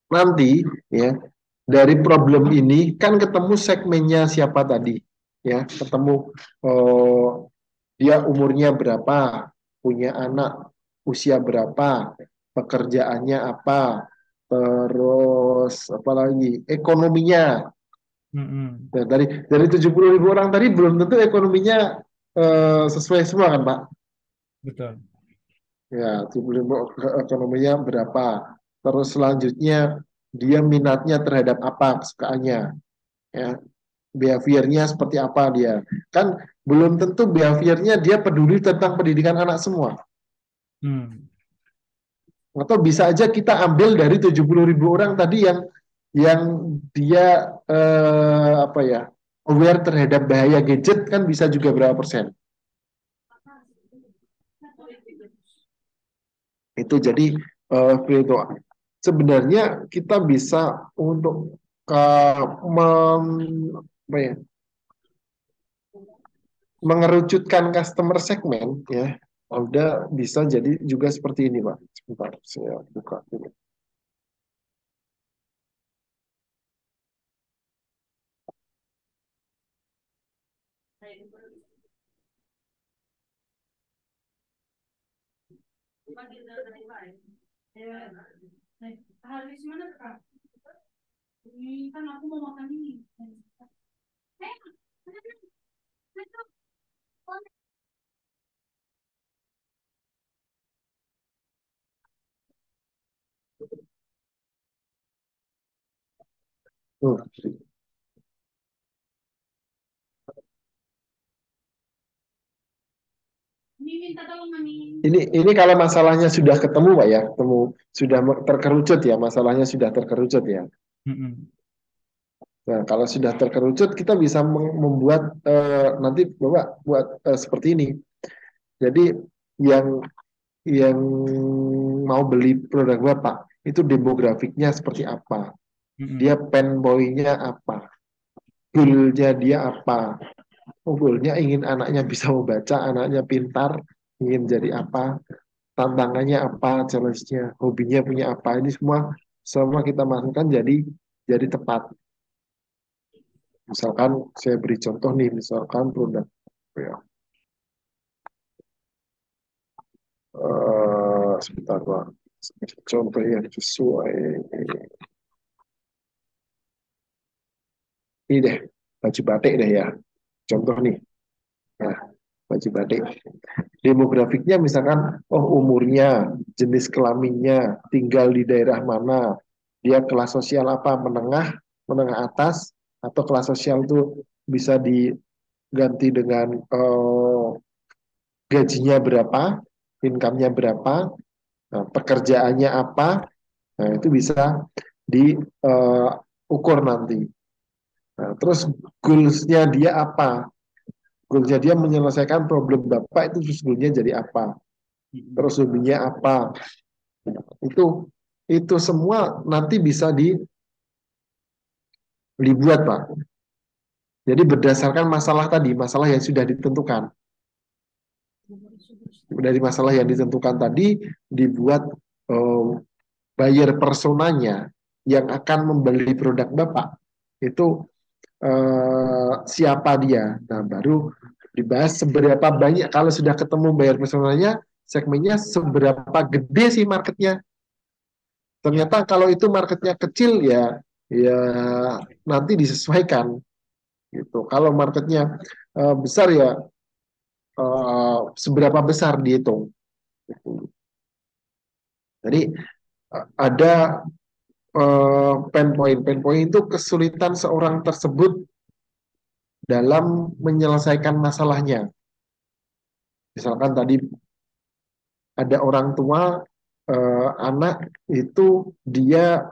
Nanti ya dari problem ini kan ketemu segmennya siapa tadi ya ketemu oh, dia umurnya berapa, punya anak usia berapa, pekerjaannya apa, terus apalagi ekonominya Mm-mm. Nah, dari 70.000 orang tadi belum tentu ekonominya sesuai semua kan, Pak? Betul. Ya, 70.000 ekonominya berapa? Terus selanjutnya dia minatnya terhadap apa, kesukaannya, ya, behaviornya seperti apa dia. Kan belum tentu behaviornya dia peduli tentang pendidikan anak semua. Hmm. Atau bisa aja kita ambil dari 70.000 orang tadi yang dia apa ya, aware terhadap bahaya gadget, kan bisa juga berapa persen. Itu jadi itu sebenarnya kita bisa untuk apa ya, mengerucutkan customer segmen, ya. Udah bisa jadi juga seperti ini, Pak. Sebentar, saya buka dulu. Tuh. Ini kalau masalahnya sudah ketemu, Pak, ya, ketemu, sudah terkerucut ya, masalahnya sudah terkerucut ya. Mm-mm. Nah, kalau sudah terkerucut, kita bisa membuat nanti Bapak buat seperti ini. Jadi yang yang mau beli produk Bapak itu demografiknya seperti apa? Dia Mm-mm. pain point-nya apa? Goal-nya dia apa? Oh, goal-nya ingin anaknya bisa membaca, anaknya pintar, ingin jadi apa? Tantangannya apa? Challenge-nya, hobinya punya apa? Ini semua semua kita masukkan jadi tepat. Misalkan saya beri contoh nih, misalkan produk, ya, sebentar Pak, contoh yang sesuai ini deh, baju batik deh ya, contoh nih. Nah, baju batik demografiknya misalkan, oh, umurnya, jenis kelaminnya, tinggal di daerah mana, dia kelas sosial apa, menengah, menengah atas, atau kelas sosial itu bisa diganti dengan gajinya berapa, income-nya berapa, nah, pekerjaannya apa. Nah, itu bisa diukur nanti. Nah, terus goals-nya dia apa? Goals-nya dia menyelesaikan problem Bapak, itu terus goals-nya jadi apa? Mm-mm. Terus hobinya apa? Itu itu semua nanti bisa dibuat, Pak. Jadi berdasarkan masalah tadi, masalah yang sudah ditentukan. Dari masalah yang ditentukan tadi dibuat eh, buyer personanya yang akan membeli produk Bapak. Itu siapa dia. Nah, baru dibahas seberapa banyak, kalau sudah ketemu buyer personanya, segmennya seberapa gede sih marketnya. Ya. Ternyata kalau itu marketnya kecil, ya ya nanti disesuaikan gitu. Kalau marketnya besar, ya seberapa besar dihitung. Jadi ada pain point itu kesulitan seorang tersebut dalam menyelesaikan masalahnya. Misalkan tadi ada orang tua, anak itu dia,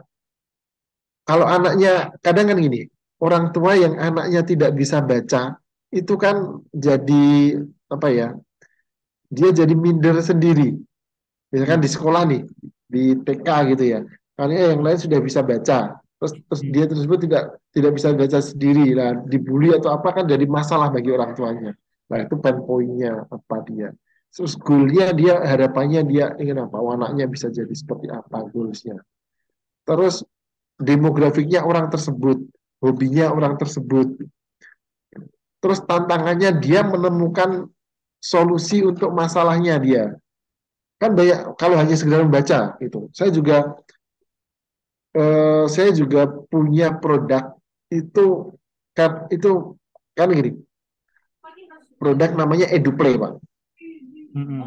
kalau anaknya, kadang kan gini, orang tua yang anaknya tidak bisa baca itu kan jadi apa ya, dia jadi minder sendiri. Misalkan Mm. di sekolah nih, di TK gitu ya, karena yang lain sudah bisa baca, terus Mm. dia tersebut tidak tidak bisa baca sendiri, nah dibully atau apa, kan jadi masalah bagi orang tuanya. Nah, Ya. itu pain point-nya apa dia. Terus goal-nya dia, harapannya dia ingin apa, oh, anaknya bisa jadi seperti apa goals-nya. Terus demografiknya orang tersebut, hobinya orang tersebut. Terus tantangannya dia menemukan solusi untuk masalahnya dia. Kan banyak kalau hanya sekedar membaca itu. Saya juga punya produk itu, kan itu kan gini, produk namanya EduPlay, Pak. Mm-mm.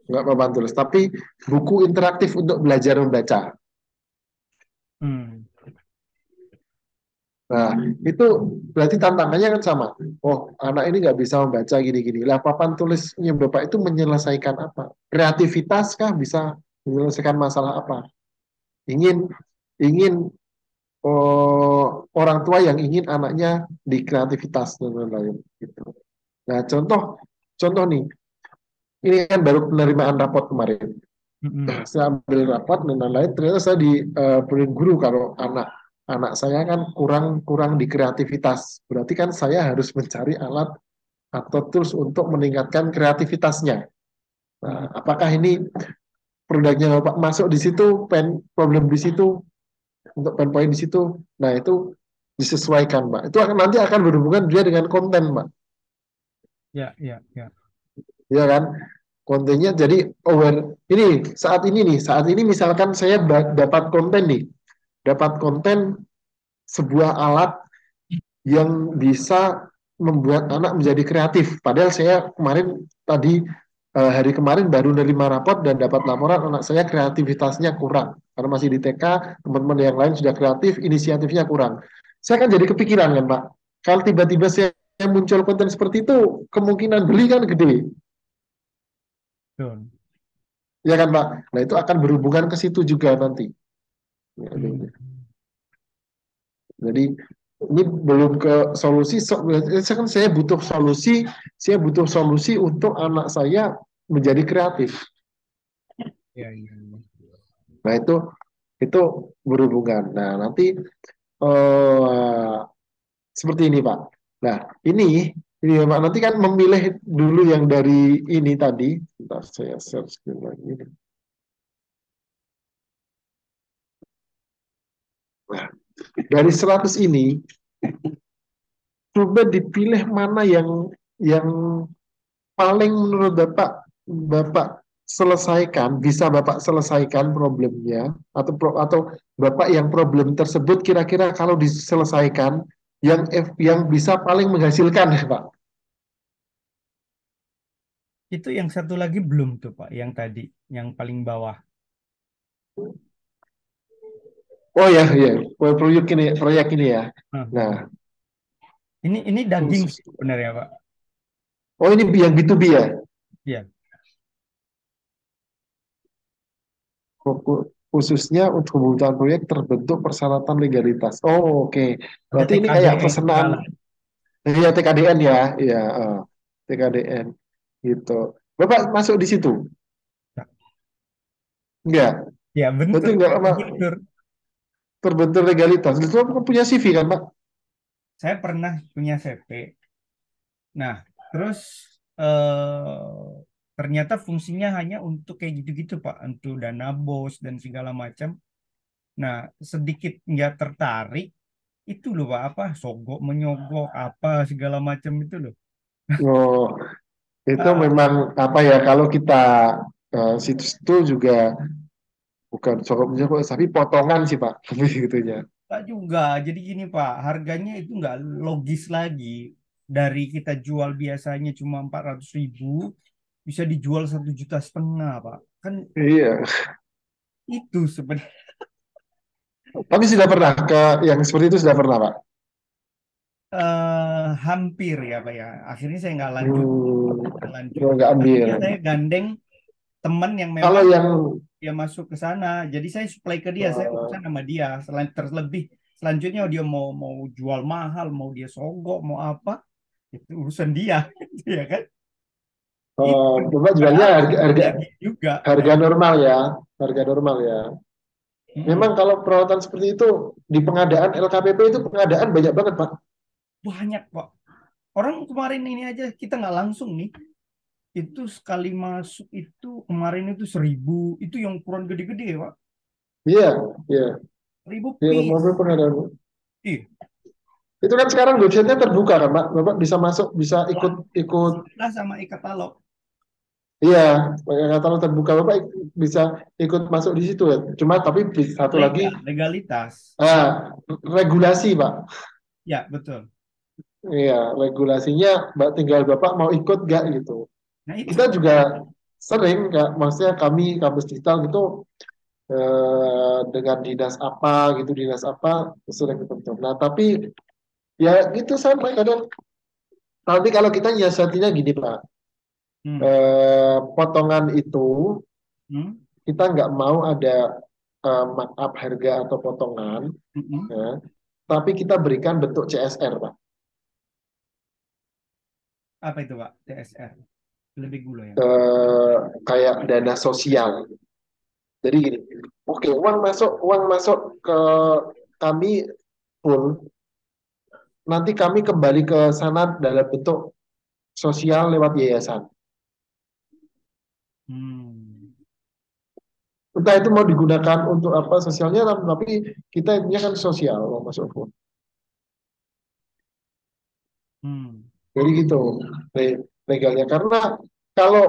Nggak papan tulis, tapi buku interaktif untuk belajar membaca. Hmm. Nah, itu berarti tantangannya kan sama. Oh, anak ini nggak bisa membaca gini-gini. Lah, papan tulisnya Bapak itu menyelesaikan apa? Kreativitas kah? Bisa menyelesaikan masalah apa? Ingin ingin orang tua yang ingin anaknya di kreativitas dan lain-lain gitu. Nah, contoh contoh nih, ini kan baru penerimaan rapot kemarin. Mm-mm. Saya ambil rapat dan lain-lain, ternyata saya diberi guru kalau anak anak saya kan kurang kurang di kreativitas. Berarti kan saya harus mencari alat atau tools untuk meningkatkan kreativitasnya. Nah, Mm-mm. apakah ini produknya Bapak masuk di situ, pen problem di situ, untuk pen point di situ. Nah, itu disesuaikan, Mbak. Itu nanti akan berhubungan dia dengan konten, Mbak. Ya, ya, ya. Ya kan? Kontennya jadi aware. Ini saat ini misalkan saya dapat konten nih, dapat konten sebuah alat yang bisa membuat anak menjadi kreatif. Padahal saya kemarin tadi hari kemarin baru menerima rapot dan dapat laporan anak saya kreativitasnya kurang karena masih di TK, teman-teman yang lain sudah kreatif, inisiatifnya kurang. Saya kan jadi kepikiran kan Pak, kalau tiba-tiba saya muncul konten seperti itu, kemungkinan beli kan gede, Betul. ya kan Pak? Nah itu akan berhubungan ke situ juga nanti. Hmm. Jadi ini belum ke solusi. Saya butuh solusi. Saya butuh solusi untuk anak saya menjadi kreatif. Ya, ya, ya. Nah itu berhubungan. Nah nanti eh, seperti ini Pak. Nah ini ya, Pak. Nanti kan memilih dulu yang dari ini tadi. Bentar saya search lagi. Nah, dari 100 ini coba dipilih mana yang paling menurut Bapak Bapak selesaikan, bisa Bapak selesaikan problemnya atau Bapak yang problem tersebut kira-kira kalau diselesaikan yang bisa paling menghasilkan ya, Pak. Itu yang satu lagi belum tuh Pak, yang tadi, yang paling bawah. Oh ya, ya, proyek ini ya. Nah, Nah, ini daging sih sebenarnya Pak. oh ini yang B2B ya. Iya, Khususnya untuk kebutuhan proyek terbentuk persyaratan legalitas. Oh, oke. ada Berarti ini kayak TKDN pesanan segala. ya TKDN ya, ya TKDN gitu. Bapak masuk di situ? Ya, Enggak. ya, Berarti bentur, enggak apa bentur. terbentur legalitas. Itu kan punya CV kan, Pak? Saya pernah punya CP. Nah, terus ternyata fungsinya hanya untuk kayak gitu-gitu Pak, untuk dana bos dan segala macam. Nah, sedikit nggak tertarik itu loh Pak, apa sogok menyogok apa segala macam itu loh. Oh, itu Ah, memang apa ya? Kalau kita situs itu juga bukan sokop menyokok, tapi potongan sih, Pak. Begitunya. tak juga. Jadi gini Pak, harganya itu nggak logis lagi. Dari kita jual biasanya cuma 400.000, bisa dijual 1,5 juta Pak. Kan Iya. itu sebenarnya. Tapi sudah pernah ke yang seperti itu sudah pernah, Pak? Hampir ya Pak ya. Akhirnya saya nggak lanjut. Oh, nggak ambil. Akhirnya saya gandeng teman yang Kalau memang yang dia masuk ke sana. Jadi saya supply ke dia, saya urusan sama dia. Selain terlebih selanjutnya dia mau mau jual mahal, mau dia sogok, mau apa, itu urusan dia, ya kan? Itu Bapak jualnya padahal harga, harga lagi juga harga dari normal ya, harga normal ya. Mm-mm. Memang kalau perawatan seperti itu di pengadaan LKPP itu pengadaan banyak banget, Pak. Banyak Pak. Orang kemarin ini aja kita nggak langsung nih. Itu sekali masuk itu kemarin itu 1.000. Itu yang ukuran gede-gede Pak. Iya, iya. 1.000 Di mobil piece. pengadaan. Ih, Itu kan sekarang websitenya terbuka kan, Pak. Bapak bisa masuk, bisa ikut ikut. lah sama e-katalog. Iya, pakai katalog terbuka. Bapak bisa ikut masuk di situ ya. Cuma tapi satu lagi Legal, legalitas. regulasi, Pak. Ya, betul. Iya, regulasinya Mbak tinggal Bapak mau ikut nggak gitu. Nah itu. Kita juga sering, Kak, maksudnya kami kampus digital gitu dengan dinas apa gitu, dinas apa sering ketemu. Nah, tapi ya itu sama kadang. Nanti kalau kita nyiasatinya gini, Pak, Hmm. potongan itu Hmm. kita nggak mau ada markup harga atau potongan, Hmm. ya, tapi kita berikan bentuk CSR, Pak. Apa itu Pak? TSR. Lebih gula ya. Eh, Kayak dana sosial. Jadi gini, oke, uang masuk ke kami full, nanti kami kembali ke sana dalam bentuk sosial lewat yayasan. Hmm. Entah itu mau digunakan untuk apa sosialnya, tapi kita intinya kan sosial uang masuk full. Hmm. Jadi gitu legalnya. Karena kalau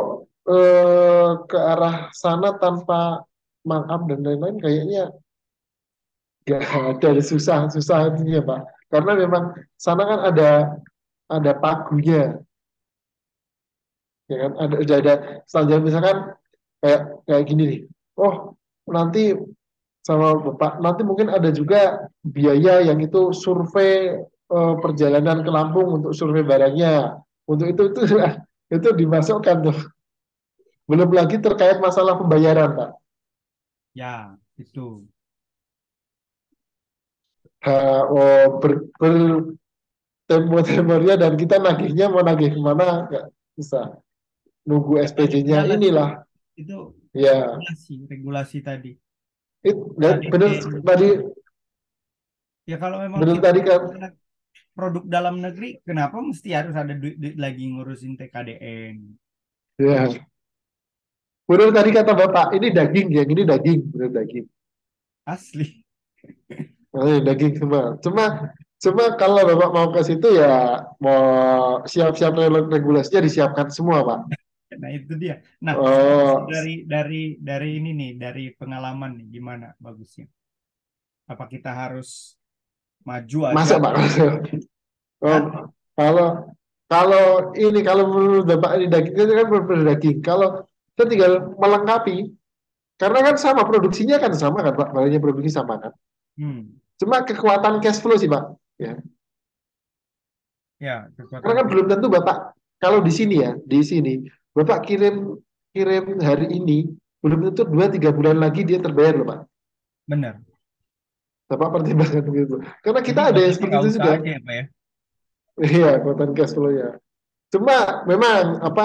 ke arah sana tanpa markup dan lain-lain kayaknya nggak ada, susah susah intinya Pak. Karena memang sana kan ada pagunya, ya kan? Ada standar misalkan kayak kayak gini nih. Oh, nanti sama Bapak nanti mungkin ada juga biaya yang itu survei perjalanan ke Lampung untuk survei barangnya. Untuk itu itu dimasukkan tuh. Belum lagi terkait masalah pembayaran, Pak. Ya, itu. Tempo-temponya dan kita nagihnya mau nagih kemana nggak bisa. Nunggu Ya tadi SPJ-nya jelas inilah. itu Ya, regulasi tadi. benar KDN. tadi Ya kalau memang benar kita tadi kan. produk dalam negeri, kenapa mesti harus ada duit lagi ngurusin TKDN? Ya, benar tadi kata Bapak, ini daging ya, ini daging, benar daging. Asli. Daging semua. Cuma kalau Bapak mau ke situ ya mau siap-siap regulasinya disiapkan semua, Pak. Nah, itu dia. Nah, solusi Oh, dari ini nih, dari pengalaman nih, gimana bagusnya? Apa kita harus maju aja? masuk Pak. Oh, Hah? kalau kalau kalau menurut Bapak ini daging itu kan benar daging. Kalau kita tinggal melengkapi, karena kan sama produksinya kan sama kan Pak, bahannya produksi sama kan. Hmm. Cuma kekuatan cash flow sih Pak. Ya, Ya, karena kekuatan kan belum tentu Bapak kalau di sini ya, di sini Bapak kirim kirim hari ini, belum tentu 2 3 bulan lagi dia terbayar loh Pak. benar. Bapak pertimbangkan gitu. Karena kita Jadi ada yang budgetnya seperti nggak itu usah juga. aja ya, Pak ya? Iya, kekuatan cash flow-nya. Cuma memang apa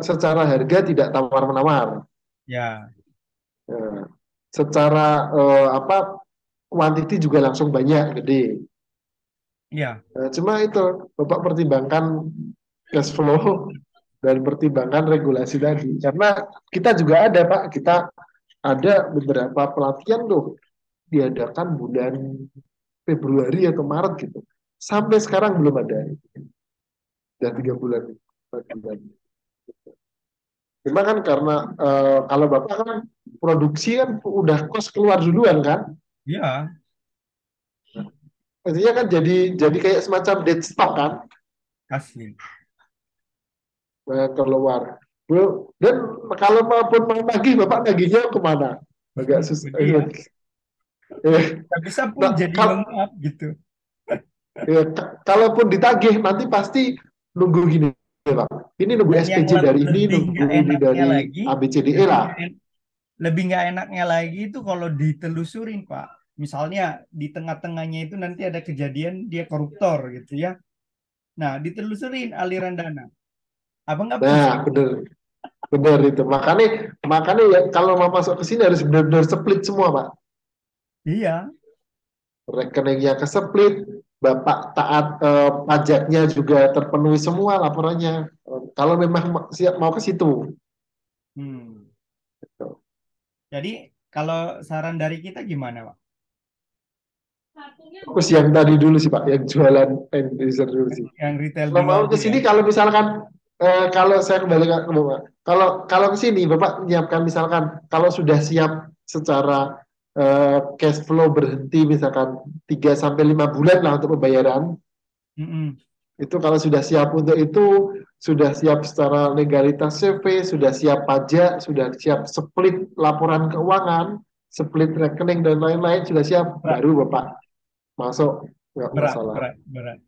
secara harga tidak tawar-menawar. Ya, Eh, Secara apa kuantiti juga langsung banyak, gede. ya, Cuma itu Bapak pertimbangkan cash flow dan pertimbangkan regulasi tadi. Karena kita juga ada Pak, kita ada beberapa pelatihan loh diadakan bulan Februari atau Maret gitu. Sampai sekarang belum ada. Sudah 3 bulan. 4 bulan. Cuma kan karena kalau Bapak kan produksi kan udah kos keluar duluan kan. ya, Artinya kan jadi kayak semacam dead stock kan asli. keluar. Dan kalau maupun mau nagih, Bapak nagihnya kemana? Agak Itu susah. dia. Nggak bisa pun Nah, jadi menguap gitu. kalaupun ditagih, nanti pasti nunggu gini, ya, Pak. Ini nunggu Dan yang SPJ dari ini, lebih nunggu nggak ini enaknya dari lagi, ABCDE lebih lah. nggak lebih nggak enaknya lagi itu kalau ditelusurin, Pak. Misalnya di tengah-tengahnya itu nanti ada kejadian dia koruptor gitu ya. Nah, ditelusurin aliran dana. Abang nggak Nah, pusing. bener, bener itu. Makanya, makanya ya kalau mau masuk ke sini harus benar-benar split semua, Pak. Iya, Rekeningnya keseplit, Bapak taat pajaknya juga terpenuhi semua laporannya. Kalau memang siap mau ke situ. hmm. Jadi kalau saran dari kita gimana, Pak? Terus yang tadi dulu sih Pak, yang jualan end user dulu sih. Yang retail Kalau dulu mau aja ke ya. sini, kalau misalkan kalau saya kembali ke Bapak, kalau ke sini Bapak menyiapkan misalkan kalau sudah siap secara cash flow berhenti misalkan 3 sampai 5 bulan lah untuk pembayaran, Mm-mm. Itu kalau sudah siap untuk itu, sudah siap secara legalitas CV, sudah siap pajak, sudah siap split laporan keuangan, split rekening dan lain-lain, sudah siap, Berat, baru Bapak masuk, nggak berat, masalah. berat, berat.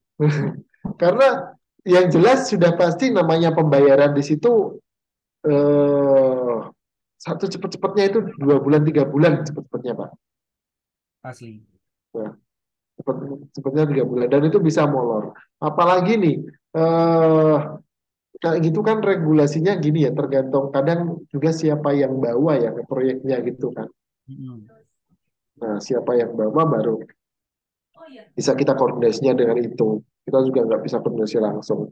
Karena yang jelas sudah pasti namanya pembayaran di situ eh, satu cepet-cepetnya itu 2 bulan 3 bulan cepet-cepetnya Pak. Asli. Nah, cepetnya 3 bulan dan itu bisa molor. Apalagi nih eh, kayak gitu kan regulasinya gini ya, tergantung kadang juga siapa yang bawa ya ke proyeknya gitu kan. Mm-mm. Nah, siapa yang bawa baru bisa kita koordinasinya dengan itu. Kita juga nggak bisa koordinasi langsung.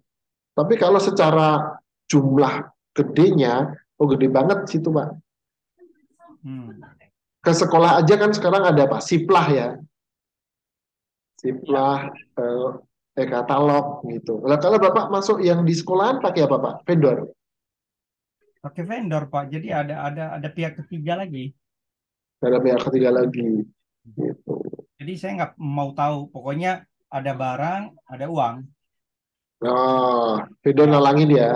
Tapi kalau secara jumlah gedenya, oh gede banget situ Pak. Hmm. Ke sekolah aja kan sekarang ada apa? Siplah ya, Ya, Siplah, katalog gitu. Nah, kalau Bapak masuk yang di sekolahan pakai apa Pak? Vendor. pakai vendor Pak. Jadi ada pihak ketiga lagi. Ada pihak ketiga lagi gitu. Jadi saya nggak mau tahu. Pokoknya ada barang, ada uang. Oh, vendor Ya, nalangin ya.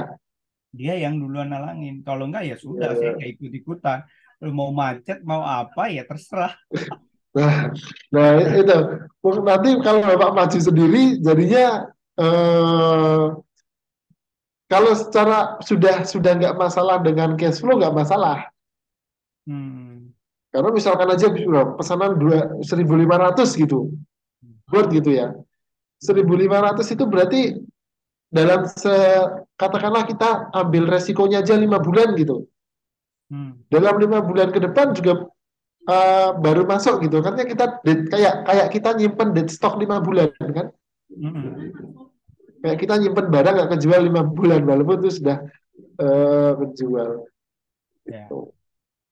dia yang duluan nalangin. Kalau nggak ya sudah, saya Ya. nggak ikut-ikutan. Lu mau macet, mau apa ya terserah. Nah, nah itu nanti kalau Bapak maju sendiri jadinya eh, kalau secara sudah nggak masalah dengan cash flow nggak masalah. Hmm. Karena misalkan aja pesanan 1.500 gitu, buat gitu ya. 1.500 itu berarti dalam katakanlah kita ambil resikonya aja 5 bulan gitu. Hmm. Dalam 5 bulan ke depan juga baru masuk gitu. Karena kita kayak kayak kita nyimpen dead stock 5 bulan kan. Hmm. Kayak kita nyimpen barang nggak kejual 5 bulan walaupun itu sudah kejual. Ya, Gitu.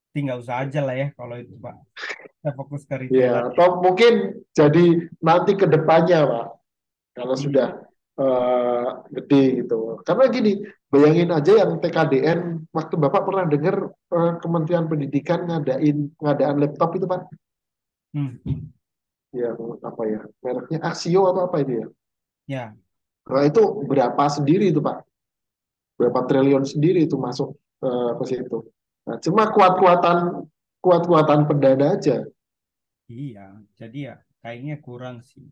tinggal usaha aja lah ya kalau itu Pak. Kita fokus ke retailer. Ya, atau mungkin jadi nanti ke depannya, Pak, kalau Hmm. sudah gede gitu. Karena gini, bayangin aja yang TKDN, waktu Bapak pernah dengar Kementerian Pendidikan ngadaan laptop itu, Pak, Hmm. yang apa ya, mereknya Axio atau apa itu ya. Ya, Nah, itu berapa sendiri itu, Pak? Berapa triliun sendiri itu masuk ke situ. Nah, cuma kuat-kuatan pendana aja. iya. Jadi ya kayaknya kurang sih.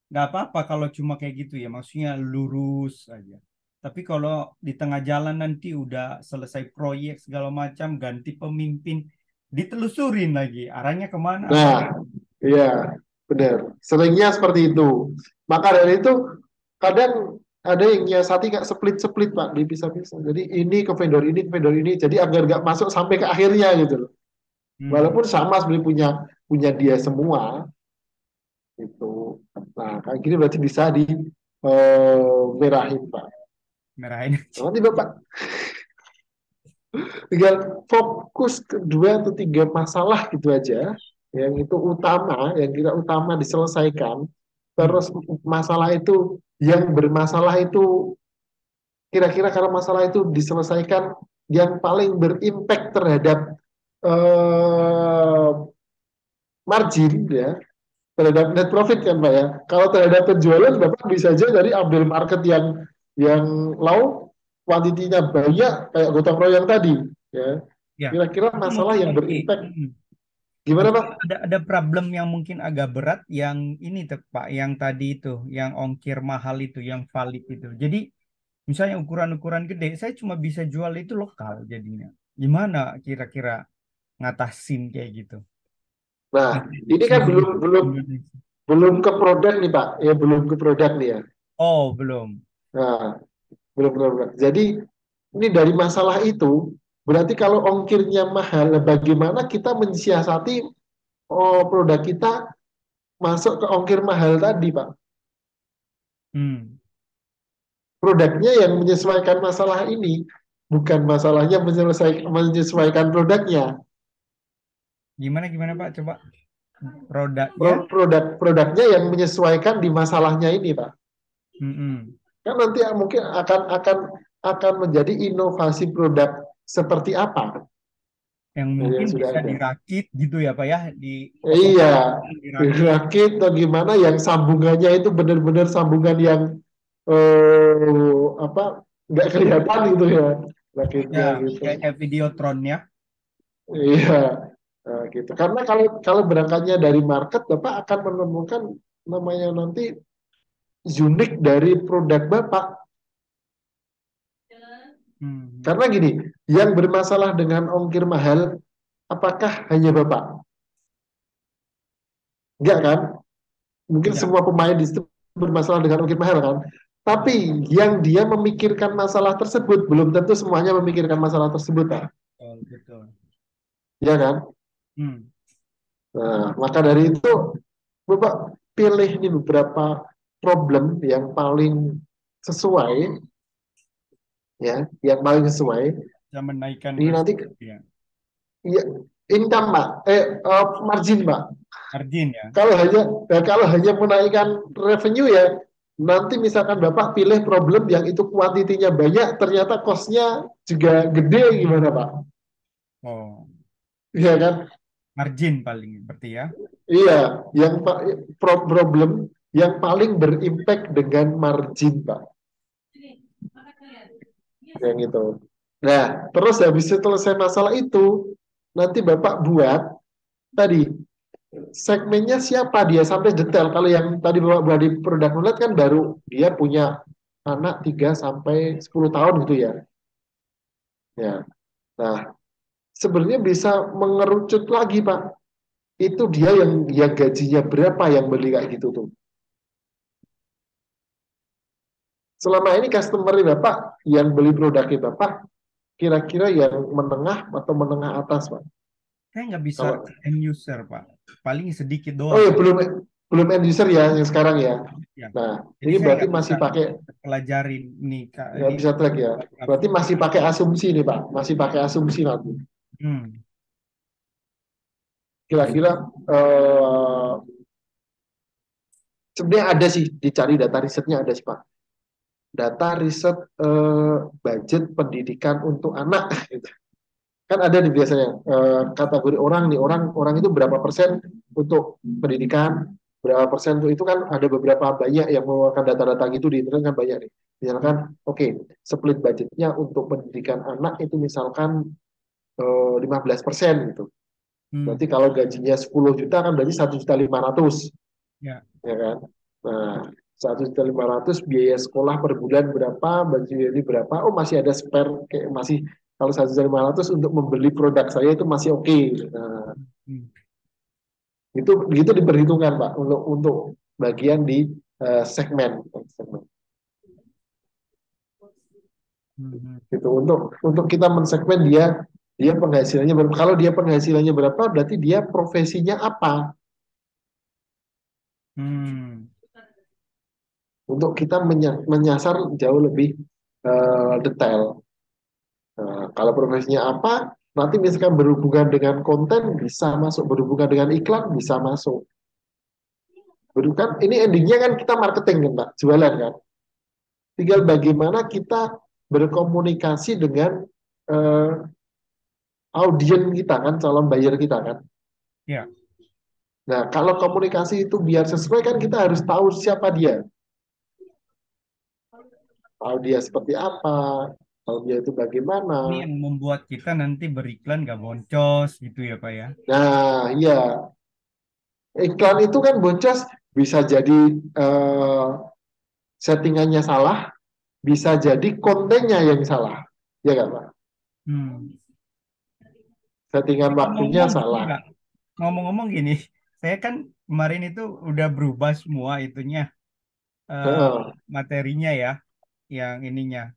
Nggak apa-apa kalau cuma kayak gitu ya. Maksudnya lurus aja. Tapi kalau di tengah jalan nanti udah selesai proyek segala macam, ganti pemimpin, ditelusurin lagi. Arahnya kemana? Nah, iya, benar. Seringnya seperti itu. Maka dari itu kadang ada yang nyiasati nggak split-split Pak, dipisah-pisah. Jadi ini ke vendor ini, ke vendor ini. Jadi agar nggak masuk sampai ke akhirnya gitu loh. Hmm. Walaupun sama sebenarnya punya punya dia semua itu. Nah, kayak gini berarti bisa di merahin Pak. Merahin aja. Nanti Bapak tinggal fokus ke 2 atau 3 masalah gitu aja. Yang itu utama, yang kita utama diselesaikan. Hmm. Terus masalah itu yang bermasalah itu kira-kira kalau masalah itu diselesaikan yang paling berimpact terhadap eh, margin ya, terhadap net profit kan Pak ya. Kalau terhadap penjualan Bapak bisa aja dari ambil market yang low, kuantitinya banyak kayak gotong royong tadi ya. Ya, Kira-kira itu masalah mungkin yang ini. berimpact Hmm. gimana Maksudnya Pak? ada problem yang mungkin agak berat yang ini tuh Pak, yang tadi itu, yang ongkir mahal itu, yang valid itu. Jadi misalnya ukuran-ukuran gede, saya cuma bisa jual itu lokal jadinya. Gimana kira-kira ngatasin kayak gitu? Nah, ini kan Distribusi belum belum Indonesia. belum ke produk nih Pak, ya belum ke produk nih ya. Oh, belum. Nah, belum ke produk. Jadi ini dari masalah itu berarti kalau ongkirnya mahal, bagaimana kita mensiasati produk kita masuk ke ongkir mahal tadi Pak? Hmm. Produknya yang menyesuaikan masalah ini, bukan masalahnya menyesuaikan produknya. Gimana gimana Pak? Coba produknya. Produknya yang menyesuaikan di masalahnya ini Pak. Mm-mm. Kan nanti mungkin akan menjadi inovasi produk seperti apa Yang yang mungkin sudah bisa ada. dirakit gitu ya Pak ya, Iya, dipotong-potong, dirakit. dirakit atau gimana yang sambungannya itu benar-benar sambungan yang apa nggak kelihatan gitu ya rakitnya Ya, gitu. kayak Videotron ya. Iya, gitu. Karena kalau kalau berangkatnya dari market, Bapak akan menemukan namanya nanti unik dari produk Bapak. Hmm. Karena gini, yang bermasalah dengan ongkir mahal, apakah hanya Bapak? Enggak kan? Mungkin Enggak. semua pemain di situ bermasalah dengan ongkir mahal kan? Tapi yang dia memikirkan masalah tersebut, belum tentu semuanya memikirkan masalah tersebut, Pak. Betul, betul. Ya kan? Hmm. Nah, maka dari itu, Bapak pilih nih beberapa problem yang paling sesuai, ya, yang paling sesuai. Bisa menaikkan Ini nanti, ya, ya, income, Pak, margin, Pak. margin ya. Kalau hanya menaikkan revenue ya, nanti misalkan Bapak pilih problem yang itu kuantitinya banyak, ternyata cost-nya juga gede gimana Pak? Oh, Iya kan? margin paling berarti ya. Iya, yang problem yang paling berimpact dengan margin Pak, yang itu. Nah, terus habis selesai masalah itu, nanti Bapak buat tadi segmennya siapa dia sampai detail. Kalau yang tadi Bapak buat di produk knowledge kan baru dia punya anak 3 sampai 10 tahun gitu ya. Ya. Nah, sebenarnya bisa mengerucut lagi, Pak. Itu dia yang gajinya berapa yang beli kayak gitu tuh. Selama ini customer Bapak yang beli produknya Bapak kira-kira yang menengah atau menengah atas, Pak. Saya nggak bisa Kalau ke end user, Pak. Paling sedikit oh doang. ya belum belum end user ya yang sekarang ya. Ya. Nah, Jadi ini saya berarti nggak bisa masih pakai pelajarin nih, Kak, nggak ini. bisa track ya. Berarti masih pakai asumsi nih, Pak. Masih pakai asumsi nanti. Hmm. Kira-kira sebenarnya ada sih dicari data risetnya ada sih Pak. Data riset budget pendidikan untuk anak gitu. Kan ada nih biasanya kategori orang nih orang orang itu berapa persen untuk pendidikan, berapa persen untuk itu kan ada beberapa banyak yang mengeluarkan data-data gitu di internet kan banyak nih. Misalkan oke, split budgetnya untuk pendidikan anak itu misalkan 15% gitu. Hmm. Berarti kalau gajinya 10 juta kan berarti 1.500.000 Ya. ya kan. Nah, 1.500.000 biaya sekolah per bulan berapa, baju ini berapa, oh masih ada spare, kayak masih kalau 1.500.000 untuk membeli produk saya itu masih oke. Nah, Hmm. itu diperhitungkan Pak untuk bagian di segmen Hmm. gitu untuk kita mensegmen dia dia penghasilannya berapa. Kalau dia penghasilannya berapa, berarti dia profesinya apa Hmm. untuk kita menyasar jauh lebih detail. Nah, kalau profesinya apa, nanti misalkan berhubungan dengan konten bisa masuk, berhubungan dengan iklan bisa masuk. Berhubungan, ini endingnya kan kita marketing kan Pak, jualan kan. Tinggal bagaimana kita berkomunikasi dengan eh, audien kita kan, calon buyer kita kan. Ya. Nah, kalau komunikasi itu biar sesuai kan kita harus tahu siapa dia. Tahu dia seperti apa, tahu dia itu bagaimana. Ini yang membuat kita nanti beriklan nggak boncos gitu ya, Pak ya. Nah, iya, iklan itu kan boncos bisa jadi eh, settingannya salah, bisa jadi kontennya yang salah. Ya kan, Pak? Hmm. Settingan waktunya Ngomong-ngomong gini, salah. Pak. Ngomong-ngomong gini, saya kan kemarin itu udah berubah semua itunya, eh, Heeh. materinya ya, yang ininya.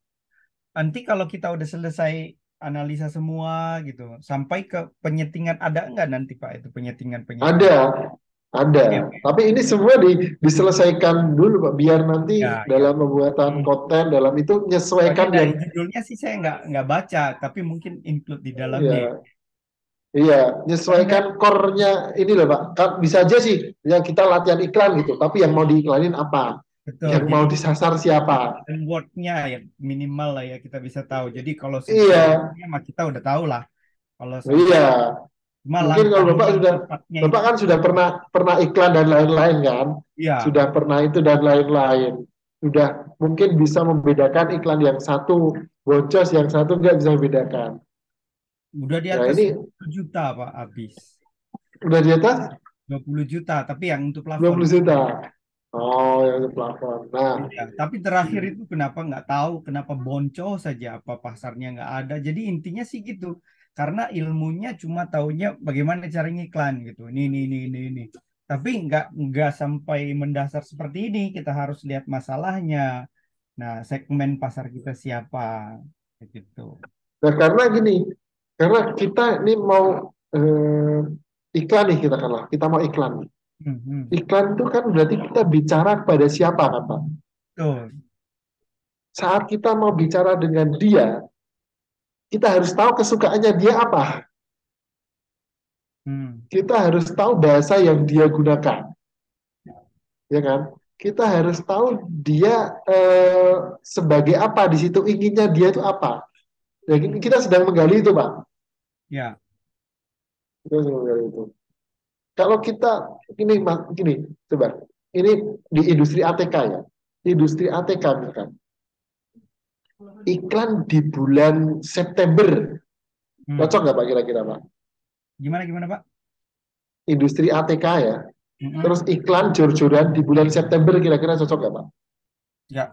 Nanti kalau kita udah selesai analisa semua gitu, sampai ke penyetingan ada nggak nanti Pak itu penyetingan-penyetingan? Ada, ada. Ya, Tapi ini semua diselesaikan dulu, Pak, biar nanti ya, ya. dalam pembuatan Hmm. konten, dalam itu Soalnya menyesuaikan dari yang, judulnya sih saya nggak baca, tapi mungkin include di dalamnya. Ya. ya, iya, Karena saya menyesuaikan core-nya ini loh, Pak. Bisa aja sih, yang kita latihan iklan gitu, tapi yang mau diiklanin apa? betul. Yang mau Jadi disasar siapa? wordnya ya minimal lah ya kita bisa tahu. Jadi kalau Iya, substansinya mah kita udah tahu lah. Kalau sampai iya. cuma Mungkin kalau langkah Bapak yang sudah tepatnya Bapak itu kan sudah pernah pernah iklan dan lain-lain kan? ya Sudah pernah itu dan lain-lain. sudah mungkin bisa membedakan iklan yang satu boncos, yang satu nggak bisa membedakan. Udah di Nah atas ini 20 juta Pak habis. udah di atas 20 juta, tapi yang untuk dua plafon. puluh juta. Oh, yang plafon. Nah, Iya, tapi terakhir itu kenapa nggak tahu, kenapa boncos saja, apa pasarnya nggak ada. Jadi intinya sih gitu. Karena ilmunya cuma taunya bagaimana cara ngiklan gitu. Ini. Tapi nggak sampai mendasar seperti ini. Kita harus lihat masalahnya. Nah, segmen pasar kita siapa gitu. nah karena gini, karena kita ini mau iklan nih kita kan lah, kita mau iklan nih. Hmm, hmm. Iklan itu kan berarti kita bicara kepada siapa kan Pak? Betul. Saat kita mau bicara dengan dia, kita harus tahu kesukaannya dia apa. Hmm, Kita harus tahu bahasa yang dia gunakan, ya kan? Kita harus tahu dia sebagai apa di situ, inginnya dia itu apa. Ya, kita sedang menggali itu, Pak. ya. Kita sedang menggali itu. Kalau kita gini, coba. Ini di industri ATK ya. Industri ATK misalkan. Iklan di bulan September. Hmm. Cocok nggak Pak kira-kira Pak? Gimana Pak? Industri ATK ya. Mm-mm. Terus iklan jor-joran di bulan September kira-kira cocok nggak Pak? Ya,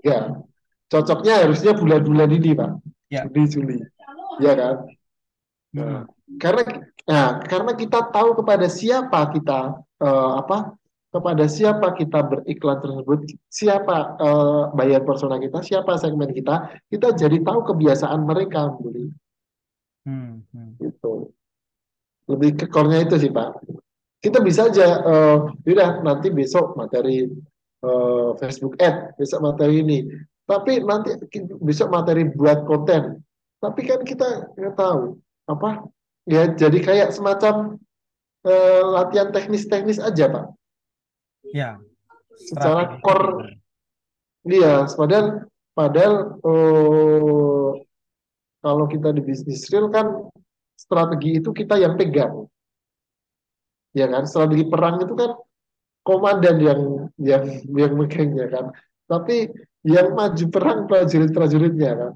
Ya, cocoknya harusnya bulan-bulan ini Pak. ya. Juni, Juli. Ya kan? Nah, Mm-mm. karena karena kita tahu kepada siapa kita apa kepada siapa kita beriklan tersebut, siapa buyer persona kita, siapa segmen kita jadi tahu kebiasaan mereka beli Hmm, hmm. gitu. Lebih ke core-nya itu sih Pak. Kita bisa aja udah nanti besok materi Facebook Ad, besok materi ini. Tapi nanti besok materi buat konten. Tapi kan kita nggak tahu apa ya jadi kayak semacam latihan teknis-teknis aja Pak. Ya, Secara strategi core gitu. dia, padahal padahal eh, kalau kita di bisnis real kan strategi itu kita yang pegang, ya kan? Strategi perang itu kan komandan yang yang megangnya kan. Tapi yang maju perang prajurit-prajuritnya kan.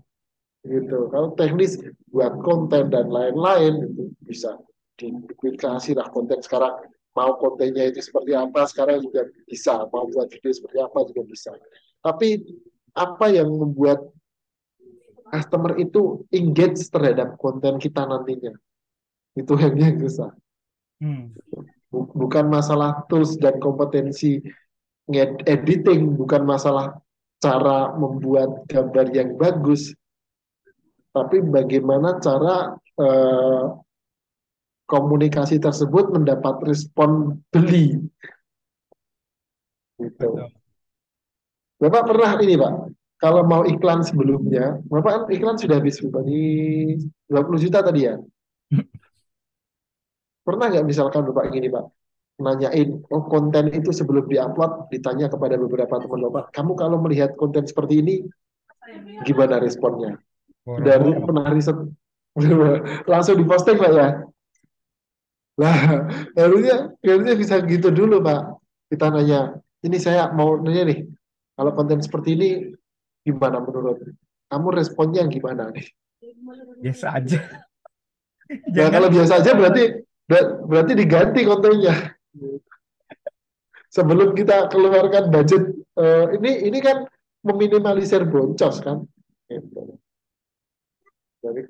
Gitu. Kalau teknis buat konten dan lain-lain itu bisa diduplikasi lah konten sekarang mau kontennya itu seperti apa sekarang juga bisa mau buat video seperti apa juga bisa. Tapi apa yang membuat customer itu engage terhadap konten kita nantinya itu yang susah. Hmm, Bukan masalah tools dan kompetensi editing, bukan masalah cara membuat gambar yang bagus, tapi bagaimana cara komunikasi tersebut mendapat respon beli gitu. betul. Bapak pernah ini Pak, kalau mau iklan sebelumnya, Bapak kan iklan sudah habis Bapak ini 20 juta tadi ya. Pernah nggak misalkan Bapak gini Pak, nanyain oh, konten itu sebelum diupload ditanya kepada beberapa teman Bapak, kamu kalau melihat konten seperti ini gimana responnya? Sudah Boro-boro. pernah riset langsung diposting Pak ya? Lah, harusnya bisa gitu dulu, Pak. Kita nanya, ini saya mau nanya nih, kalau konten seperti ini gimana menurut kamu responnya gimana nih? Biasa aja. Nah, Jangan. kalau biasa aja berarti berarti diganti kontennya. Sebelum kita keluarkan budget ini kan meminimalisir boncos kan. Gitu.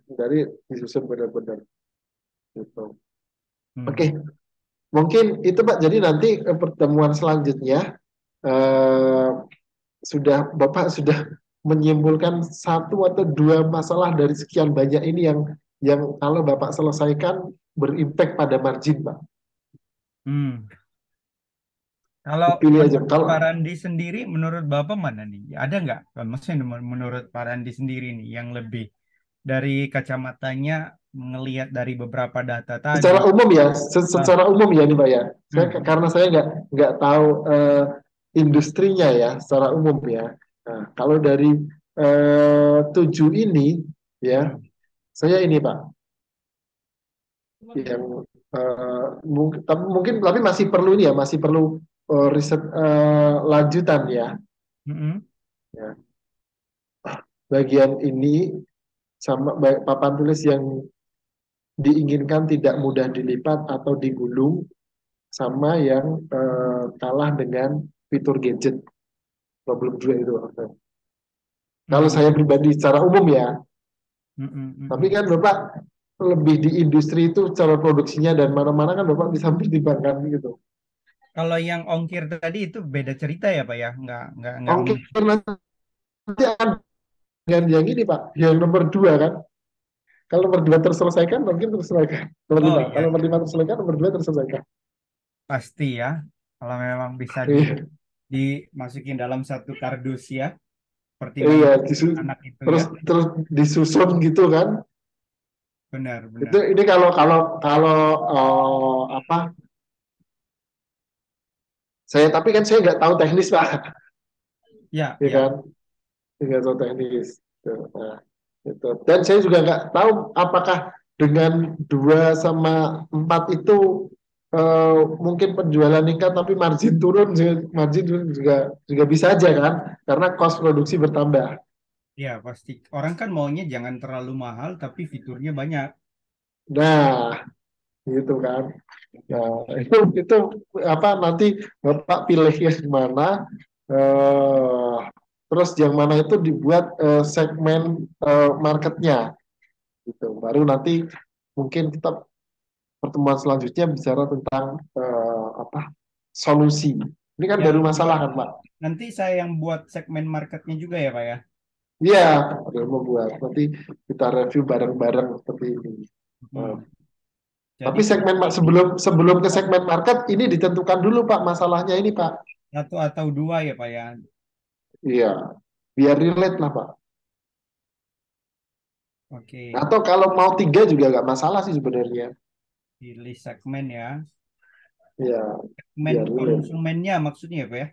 Dari disusun benar-benar gitu. Oke, Hmm. mungkin itu Pak. Jadi nanti pertemuan selanjutnya eh, Bapak sudah menyimpulkan satu atau dua masalah dari sekian banyak ini yang kalau Bapak selesaikan berimpact pada margin, Pak. Hmm. Kalau Dipilih aja. menurut Kalau Pak Randi sendiri, menurut Bapak mana nih? Ada nggak? Maksudnya menurut Pak Randi sendiri nih, yang lebih dari kacamatanya ngelihat dari beberapa data tadi. secara umum ya, Ah, secara umum ya nih Pak ya. hmm, Karena saya nggak tahu industrinya ya, secara umum ya. Nah, kalau dari tujuh ini ya, hmm. saya ini Pak, yang mungkin tapi masih perlu ini ya, masih perlu riset lanjutan ya. Mm-mm. Ya. Bagian ini sama papan tulis yang diinginkan tidak mudah dilipat atau digulung, sama yang kalah dengan fitur gadget. Problem dua itu. Kalau Mm. saya pribadi secara umum ya, Mm-mm. tapi Mm-mm. kan Bapak lebih di industri itu cara produksinya dan mana-mana kan Bapak bisa pertimbangkan gitu. Kalau yang ongkir tadi itu beda cerita ya Pak ya, nggak Ongkir masuk. nanti akan dengan yang ini Pak, yang nomor dua kan. Kalau nomor dua terselesaikan, mungkin terselesaikan. Nomor Oh lima. iya, Kalau nomor iya. lima terselesaikan, nomor dua terselesaikan. Pasti ya. Kalau memang bisa Iya, dimasukin dalam satu kardus ya, iya, pertimbangan anak itu ya. terus terus disusun gitu kan. Benar, Itu benar. ini kalau kalau kalau apa? Saya tapi kan saya nggak tahu teknis Pak, Ya, ya ya. kan? Nggak tahu teknis. Tuh, nah, itu. Dan saya juga nggak tahu apakah dengan 2 sama 4 itu mungkin penjualan meningkat tapi margin turun, margin juga juga bisa aja kan, karena cost produksi bertambah. Ya, pasti. Orang kan maunya jangan terlalu mahal, tapi fiturnya banyak. Nah, gitu kan. Nah, itu apa nanti Bapak pilih yang mana, eh, terus yang mana itu dibuat segmen marketnya gitu. Baru nanti mungkin kita pertemuan selanjutnya bicara tentang apa solusi. Ini kan Yang baru masalah buat kan Pak? nanti saya yang buat segmen marketnya juga ya Pak ya. Iya, ada yang membuat. Nanti kita review bareng-bareng seperti ini. Eh, Hmm. Jadi tapi kita segmen sebelum sebelum ke segmen market ini ditentukan dulu Pak masalahnya ini Pak. satu atau dua ya Pak ya. Iya, biar relate lah Pak. Oke, Atau kalau mau 3 juga nggak masalah sih sebenarnya. pilih segmen ya. Iya, Segmen biar relate. konsumennya maksudnya ya Pak ya.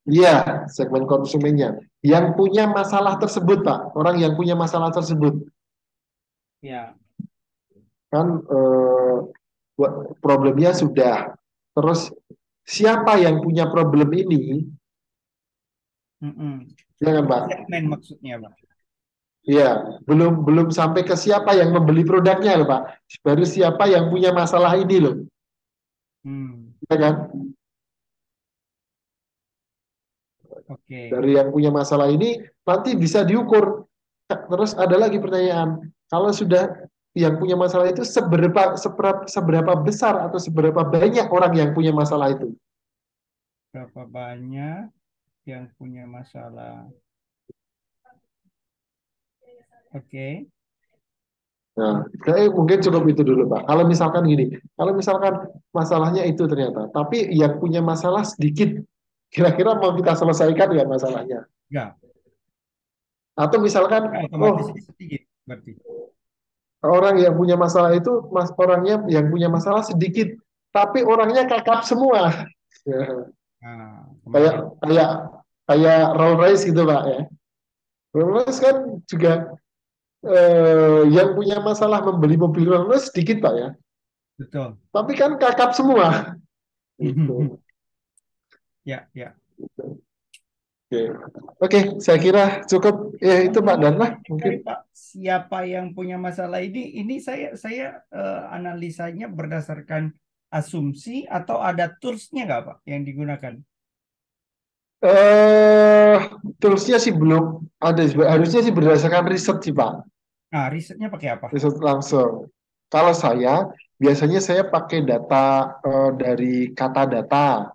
Iya, segmen konsumennya. Yang punya masalah tersebut Pak, orang yang punya masalah tersebut. Ya. Kan problemnya sudah. Terus siapa yang punya problem ini? Mm-mm. Ya kan Pak? Segmen maksudnya Pak. Iya, belum belum sampai ke siapa yang membeli produknya loh Pak. Baru siapa yang punya masalah ini loh. Hmm. Ya kan? Oke. Dari yang punya masalah ini nanti bisa diukur. Terus ada lagi pertanyaan, kalau sudah yang punya masalah itu seberapa besar atau seberapa banyak orang yang punya masalah itu? Berapa banyak yang punya masalah? Oke. Nah, kayak mungkin cukup itu dulu Pak. Kalau misalkan gini, kalau misalkan masalahnya itu ternyata, tapi yang punya masalah sedikit, kira-kira mau kita selesaikan nggak masalahnya? Ya, Atau misalkan, ya otomatis oh sedikit berarti. orang yang punya masalah itu, orangnya yang punya masalah sedikit, tapi orangnya kakap semua. Ya, Nah, kayak otomatis. kayak kayak Rolls Royce gitu Pak ya. Rolls Royce kan juga yang punya masalah membeli mobil Rolls Royce sedikit Pak ya. Betul. Tapi kan kakap semua. Gitu. Ya, ya. Oke, oke, saya kira cukup. Ya itu Pak Dan lah, Ngomong-ngomong mungkin. terkait Pak, siapa yang punya masalah ini saya analisanya berdasarkan asumsi atau ada toolsnya nggak Pak yang digunakan? Eh, Terusnya sih belum ada. Harusnya sih berdasarkan riset sih Pak, Nah, risetnya pakai apa? riset langsung. Kalau saya biasanya saya pakai data dari kata data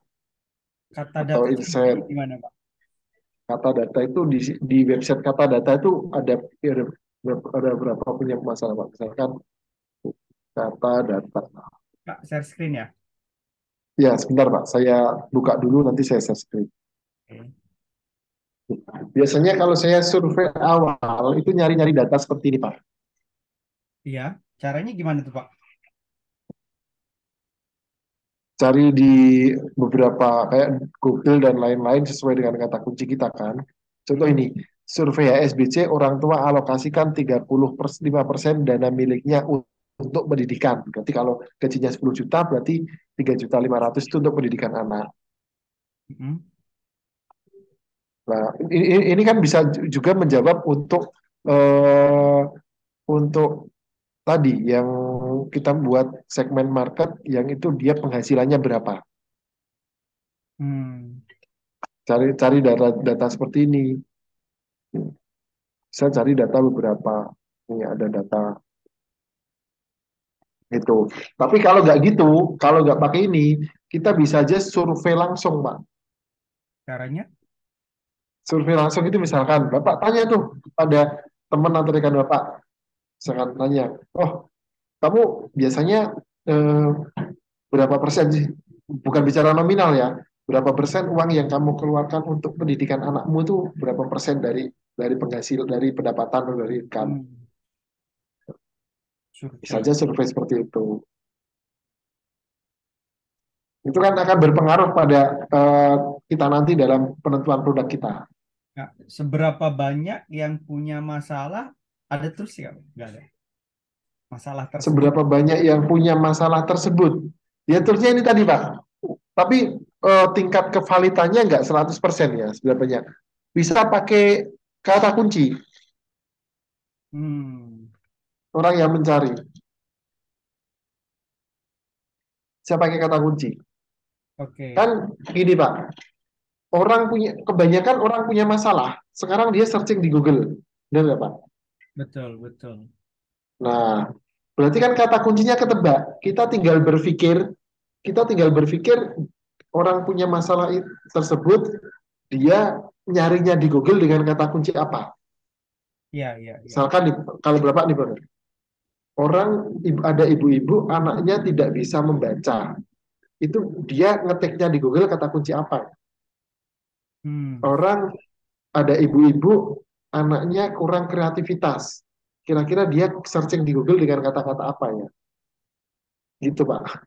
Kata atau data itu insight. di mana Pak? Kata data itu di website kata data itu ada berapa punya masalah Pak. Misalkan kata data. Pak, share screen ya. Ya sebentar Pak, saya buka dulu nanti saya share screen. Oke. Biasanya kalau saya survei awal itu nyari-nyari data seperti ini Pak. Iya, caranya gimana tuh Pak? Cari di beberapa kayak Google dan lain-lain sesuai dengan kata kunci kita kan. Contoh Mm-mm. ini, survei HSBC orang tua alokasikan 35% dana miliknya untuk pendidikan. Berarti kalau gajinya 10 juta berarti 3.500.000 itu untuk pendidikan anak. Mm-mm. Nah, ini kan bisa juga menjawab eh, untuk tadi yang kita buat segmen market yang itu dia penghasilannya berapa. Hmm. Cari cari data seperti ini. Bisa cari data beberapa. Ini ada data itu. Tapi kalau nggak gitu, kalau nggak pakai ini, kita bisa aja survei langsung, Pak. Caranya? Survei langsung itu misalkan, Bapak tanya tuh pada teman atau rekan Bapak, misalkan tanya, oh kamu biasanya eh, berapa persen sih? Bukan bicara nominal ya, berapa persen uang yang kamu keluarkan untuk pendidikan anakmu itu berapa persen dari penghasil dari pendapatan atau dari income? Hmm. Bisa Survei. aja survei seperti itu. Itu kan akan berpengaruh pada eh, kita nanti dalam penentuan produk kita. Nah, seberapa banyak yang punya masalah? Ada terus ya? Nggak ada. Masalah tersebut. Seberapa banyak yang punya masalah tersebut. Ya terusnya ini tadi Pak. Tapi tingkat kevalitannya nggak 100% ya sebenarnya. Bisa pakai kata kunci Hmm. orang yang mencari. Bisa pakai kata kunci. Kan Oke. gini Pak, kebanyakan orang punya masalah. Sekarang dia searching di Google. Benar nggak Pak? Betul, betul. Nah, berarti kan kata kuncinya ketebak. Kita tinggal berpikir orang punya masalah tersebut, dia nyarinya di Google dengan kata kunci apa? Iya, iya, iya. Misalkan kalau berapa nih Bang? Ada ibu-ibu anaknya tidak bisa membaca. Itu dia ngetiknya di Google kata kunci apa? Hmm. Orang ada ibu-ibu anaknya kurang kreativitas. Kira-kira dia searching di Google dengan kata-kata apa ya? Gitu Pak.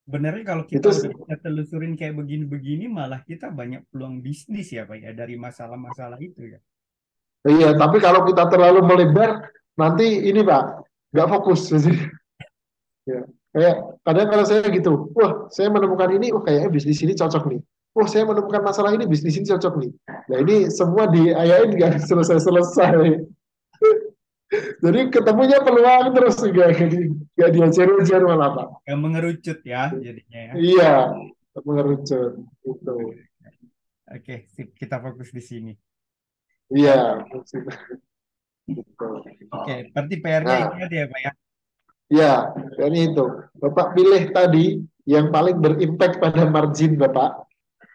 Sebenarnya kalau kita Itu udah bisa telusurin kayak begini-begini, malah kita banyak peluang bisnis ya, Pak ya, dari masalah-masalah itu ya. iya, tapi kalau kita terlalu melebar, nanti ini Pak, nggak fokus. Ya. Kayak kadang kalau saya gitu, wah saya menemukan ini, wah kayaknya bisnis ini cocok nih. Wah saya menemukan masalah ini, bisnis ini cocok nih. Nah ini semua diayain nggak selesai-selesai. Jadi ketemunya peluang terus nggak diajar-ajar malah Pak. Yang mengerucut ya, jadinya ya. Iya, mengerucut itu. Oke, sip. Kita fokus di sini. Iya, gitu. Oke, berarti PR-nya itu Nah, aja ya, Pak ya. ya, dan itu. Bapak pilih tadi yang paling berimpact pada margin Bapak,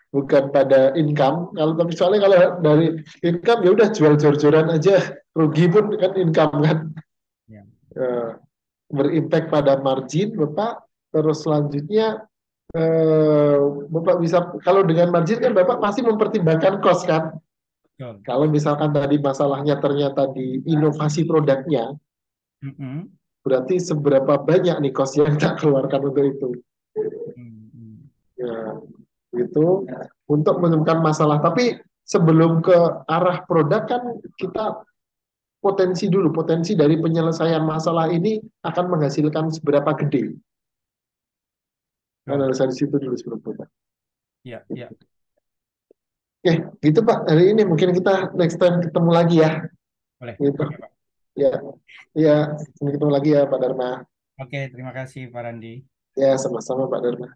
bukan pada income. Kalau tapi soalnya kalau dari income ya udah jual jor-joran aja, rugi pun kan income kan. Ya. Eh, Berimpact pada margin Bapak. Terus selanjutnya Bapak bisa kalau dengan margin kan Bapak pasti mempertimbangkan cost kan. Betul. Kalau misalkan tadi masalahnya ternyata di inovasi produknya, Mm-mm. berarti seberapa banyak nih cost yang kita keluarkan untuk itu. Mm-mm. Ya, itu untuk menemukan masalah. Tapi sebelum ke arah produk kan kita potensi dari penyelesaian masalah ini akan menghasilkan seberapa gede. Betul. Analisa di situ dulu sebelum produk. Ya, ya. Oke, gitu Pak. Hari ini mungkin kita next time ketemu lagi ya. Boleh. Gitu. Oke, Pak. Ya, ya, sampai ketemu lagi ya Pak Dharma. Oke, terima kasih Pak Randi. Ya, sama-sama Pak Dharma.